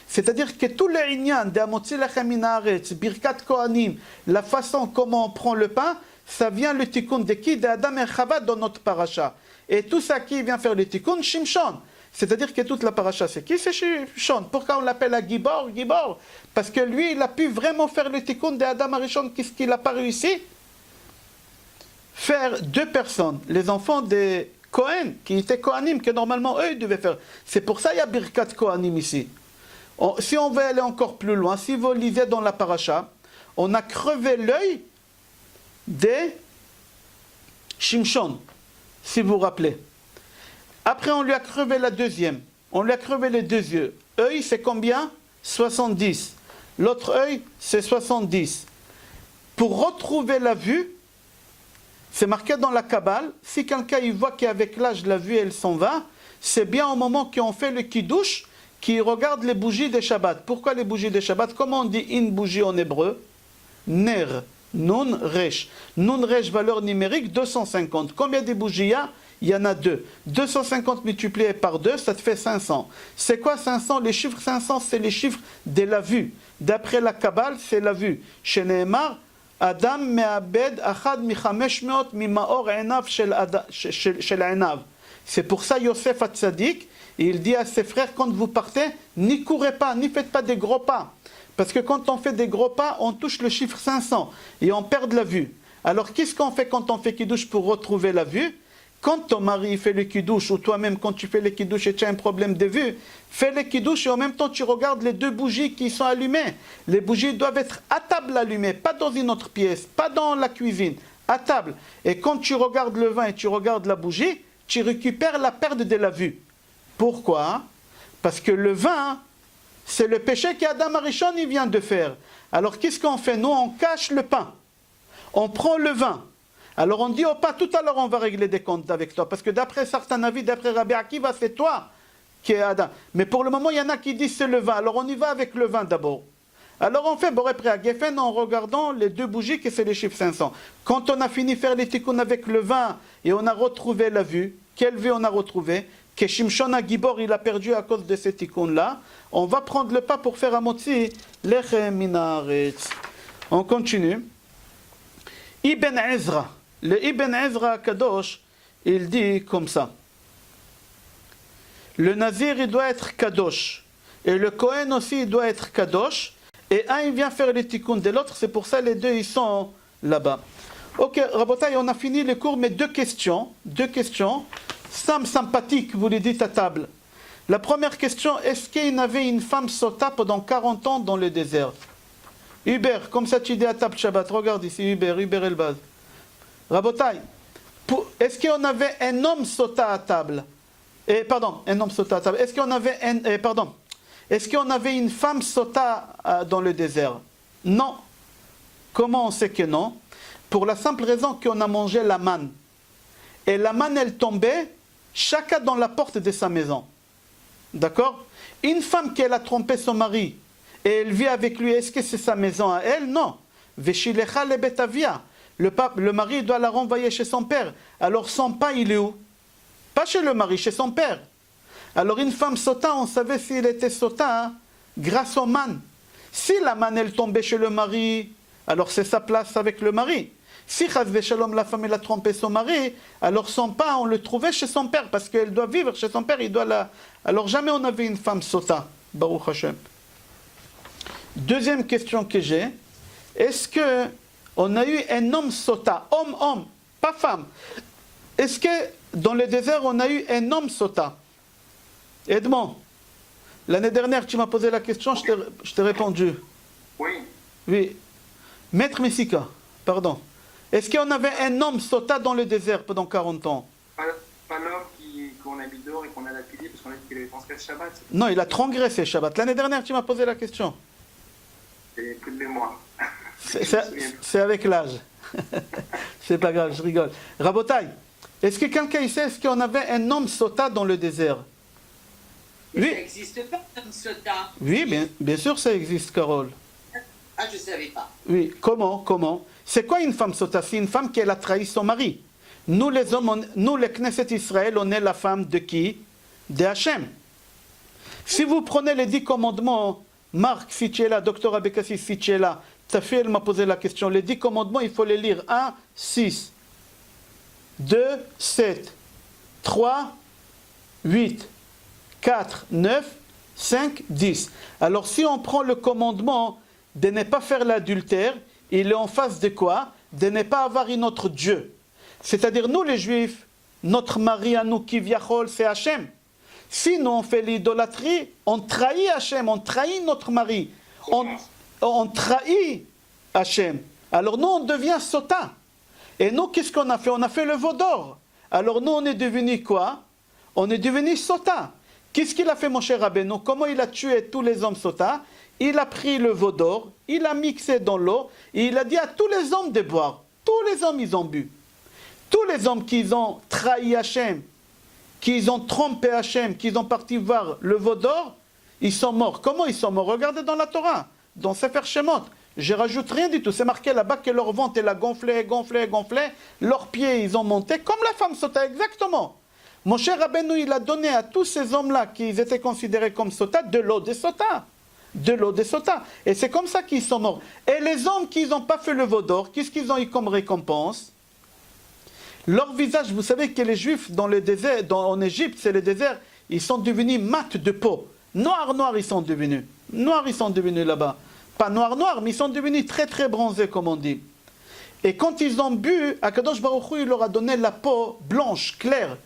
C'est-à-dire que tous les inyan d'Amotzi Lechem min haaretz, Birkat Kohanim, la façon comment on prend le pain, ça vient le tikkun de qui? D'Adam et Chava dans notre paracha. Et tout ça qui vient faire le tikkun? Shimshon. C'est-à-dire que toute la paracha, c'est qui? C'est Shimshon. Pourquoi on l'appelle à Gibor? Gibor. Parce que lui, il a pu vraiment faire le tikkun d'Adam Arishon. Qu'est-ce qu'il n'a pas réussi? Faire deux personnes, les enfants des Kohen, qui étaient Kohanim, que normalement eux, ils devaient faire. C'est pour ça qu'il y a Birkat Kohanim ici. Si on veut aller encore plus loin, si vous lisez dans la paracha, on a crevé l'œil des Shimshon, si vous vous rappelez. Après, on lui a crevé la deuxième. On lui a crevé les deux yeux. Œil, c'est combien? 70. L'autre œil, c'est 70. Pour retrouver la vue, c'est marqué dans la Kabbale, si quelqu'un il voit qu'avec l'âge, la vue, elle s'en va, c'est bien au moment qu'on fait le kiddush, qu'il regarde les bougies des Shabbat. Pourquoi les bougies des Shabbat? Comment on dit une bougie en hébreu? Ner, nun, resh. Nun, resh, valeur numérique, 250. Combien de bougies il y a? Il y en a deux. 250 multiplié par 2, ça te fait 500. C'est quoi 500? Les chiffres 500, c'est les chiffres de la vue. D'après la Kabbale, c'est la vue. Chez Nehemar, Adam me'abed achad mi-500 mi-ma'or enav shel enav. C'est pour ça Yosef Hatzadik, il dit à ses frères, quand vous partez, n'y courez pas, n'y faites pas des gros pas. Parce que quand on fait des gros pas, on touche le chiffre 500 et on perd la vue. Alors qu'est-ce qu'on fait quand on fait kiddush pour retrouver la vue? Quand ton mari fait le kiddush, ou toi-même quand tu fais le kiddush et tu as un problème de vue, fais le kiddush et en même temps tu regardes les deux bougies qui sont allumées. Les bougies doivent être à table allumées, pas dans une autre pièce, pas dans la cuisine, à table. Et quand tu regardes le vin et tu regardes la bougie, tu récupères la perte de la vue. Pourquoi? Parce que le vin, c'est le péché qu'Adam Arishon il vient de faire. Alors qu'est-ce qu'on fait? Nous, on cache le pain. On prend le vin. Alors on dit au pain, tout à l'heure on va régler des comptes avec toi. Parce que d'après certains avis, d'après Rabbi Akiva, c'est toi qui es Adam. Mais pour le moment, il y en a qui disent c'est le vin. Alors on y va avec le vin d'abord. Alors on fait Boré Pré à Geffen en regardant les deux bougies que c'est les chiffres 500. Quand on a fini de faire les tikkun avec le vin et on a retrouvé la vue, quelle vue on a retrouvé? Que Shimshon à Gibor il a perdu à cause de ces tikkun-là. On va prendre le pas pour faire à Motzi Lechem min haaretz. On continue. Ibn Ezra. Le Ibn Ezra Kadosh, il dit comme ça. Le Nazir, il doit être Kadosh. Et le Kohen aussi, il doit être Kadosh. Et un, il vient faire les tikkun de l'autre. C'est pour ça les deux, ils sont là-bas. Ok, Rabotai, on a fini le cours, mais deux questions. Sympathiques, vous les dites à table. La première question, est-ce qu'il y avait une femme sota pendant 40 ans dans le désert? Hubert, comme ça tu dis à table Shabbat. Regarde ici, Hubert Elbaz. Rabotai, est-ce qu'on avait un homme sota à table? Un homme sota à table. Est-ce qu'on avait est-ce qu'on avait une femme sota dans le désert? Non. Comment on sait que non? Pour la simple raison qu'on a mangé la manne. Et la manne, elle tombait, chacun dans la porte de sa maison. D'accord? Une femme qui a trompé son mari, et elle vit avec lui, est-ce que c'est sa maison à elle? Non. Veshilecha le betavia. Le mari doit la renvoyer chez son père. Alors son pain, il est où? Pas chez le mari, chez son père. Alors une femme sota, on savait s'il était sota grâce au man. Si la manne, elle tombait chez le mari, alors c'est sa place avec le mari. Si chas v'shalom, la femme, elle a trompé son mari, alors son pain, on le trouvait chez son père, parce qu'elle doit vivre chez son père, il doit la... Alors jamais on avait une femme sota, Baruch Hashem. Deuxième question que j'ai, est-ce que on a eu un homme sota, homme, pas femme? Est-ce que dans le désert, on a eu un homme sota? Edmond, l'année dernière, tu m'as posé la question, je t'ai répondu. Oui. Oui. Maître Messika, Pardon. Est-ce qu'on avait un homme sota dans le désert pendant 40 ans? Pas l'homme qu'on a mis dehors et qu'on a lapidé parce qu'on a dit qu'il avait transgressé Shabbat. Non, il a transgressé Shabbat. L'année dernière, tu m'as posé la question. C'est plus de mémoire. C'est avec l'âge. C'est pas grave, je rigole. Rabotai, est-ce que quelqu'un sait, est-ce qu'on avait un homme sota dans le désert? Mais Oui. ça n'existe pas comme sota. Oui, bien sûr, ça existe, Carole. Ah, je ne savais pas. Oui, comment? C'est quoi une femme sota? C'est une femme qui a trahi son mari. Nous les hommes, nous les Knesset Israël, on est la femme de qui? De Hachem. Si vous prenez les 10 commandements, Marc, si tu es là, docteur Abekassi, si tu es là, Tafi, elle m'a posé la question. Les 10 commandements, il faut les lire. 1, 6, 2, 7, 3, 8, 4, 9, 5, 10. Alors si on prend le commandement de ne pas faire l'adultère, il est en face de quoi? De ne pas avoir un autre Dieu. C'est-à-dire nous les Juifs, notre mari à nous qui viachol, c'est Hachem. Si nous on fait l'idolâtrie, on trahit Hachem, on trahit notre mari. On trahit Hachem. Alors nous on devient sota. Et nous qu'est-ce qu'on a fait? On a fait le veau d'or. Alors nous on est devenu quoi? On est devenu sota. Qu'est-ce qu'il a fait mon cher Rabbeinu? Comment il a tué tous les hommes sota? Il a pris le veau d'or, il a mixé dans l'eau, et il a dit à tous les hommes de boire. Tous les hommes ils ont bu. Tous les hommes qui ont trahi Hachem, qui ont trompé Hachem, qui ont parti voir le veau d'or, ils sont morts. Comment ils sont morts? Regardez dans la Torah, dans Sefer Shemot. Je rajoute rien du tout. C'est marqué là-bas que leur ventre elle a gonflé. Leurs pieds ils ont monté, comme la femme sota, exactement. Mon cher Rabbeinu, il a donné à tous ces hommes-là qui étaient considérés comme sota, de l'eau de sota. De l'eau de sota. Et c'est comme ça qu'ils sont morts. Et les hommes qui n'ont pas fait le veau d'or, qu'est-ce qu'ils ont eu comme récompense? Leur visage, vous savez que les Juifs dans le désert, en Égypte, c'est le désert, ils sont devenus mat de peau. Noirs ils sont devenus. Noirs ils sont devenus là-bas. Pas noirs, mais ils sont devenus très très bronzés, comme on dit. Et quand ils ont bu, Akadosh Baruch Hu, il leur a donné la peau blanche, claire.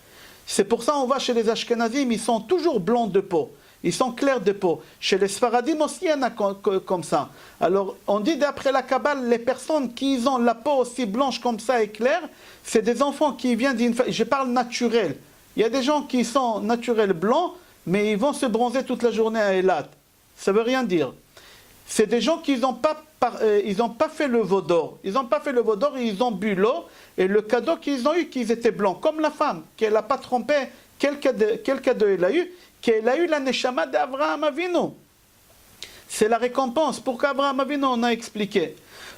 C'est pour ça on va chez les Ashkenazim, ils sont toujours blancs de peau. Ils sont clairs de peau. Chez les Sfaradim aussi, il y en a comme ça. Alors, on dit d'après la Kabbale, les personnes qui ont la peau aussi blanche comme ça et claire, c'est des enfants qui viennent d'une famille. Je parle naturel. Il y a des gens qui sont naturels blancs, mais ils vont se bronzer toute la journée à Eilat. Ça ne veut rien dire. C'est des gens qui n'ont pas fait le veau d'or. Ils n'ont pas fait le veau d'or et ils ont bu l'eau. Et le cadeau qu'ils ont eu, qu'ils étaient blancs, comme la femme, qu'elle n'a pas trompé. Quel cadeau elle a eu? Qu'elle a eu la neshama d'Abraham Avinu. C'est la récompense. Pour qu'Abraham Avinu, on a expliqué.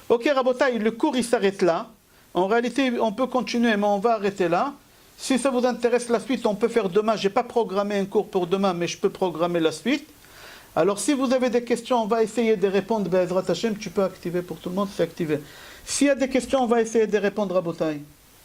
Ok, Rabotai, le cours il s'arrête là. En réalité, on peut continuer, mais on va arrêter là. Si ça vous intéresse la suite, on peut faire demain. Je n'ai pas programmé un cours pour demain, mais je peux programmer la suite. Alors, si vous avez des questions, on va essayer de répondre. Be'ezrat Hashem, tu peux activer pour tout le monde, c'est activé. S'il y a des questions, on va essayer de répondre, Rabotai.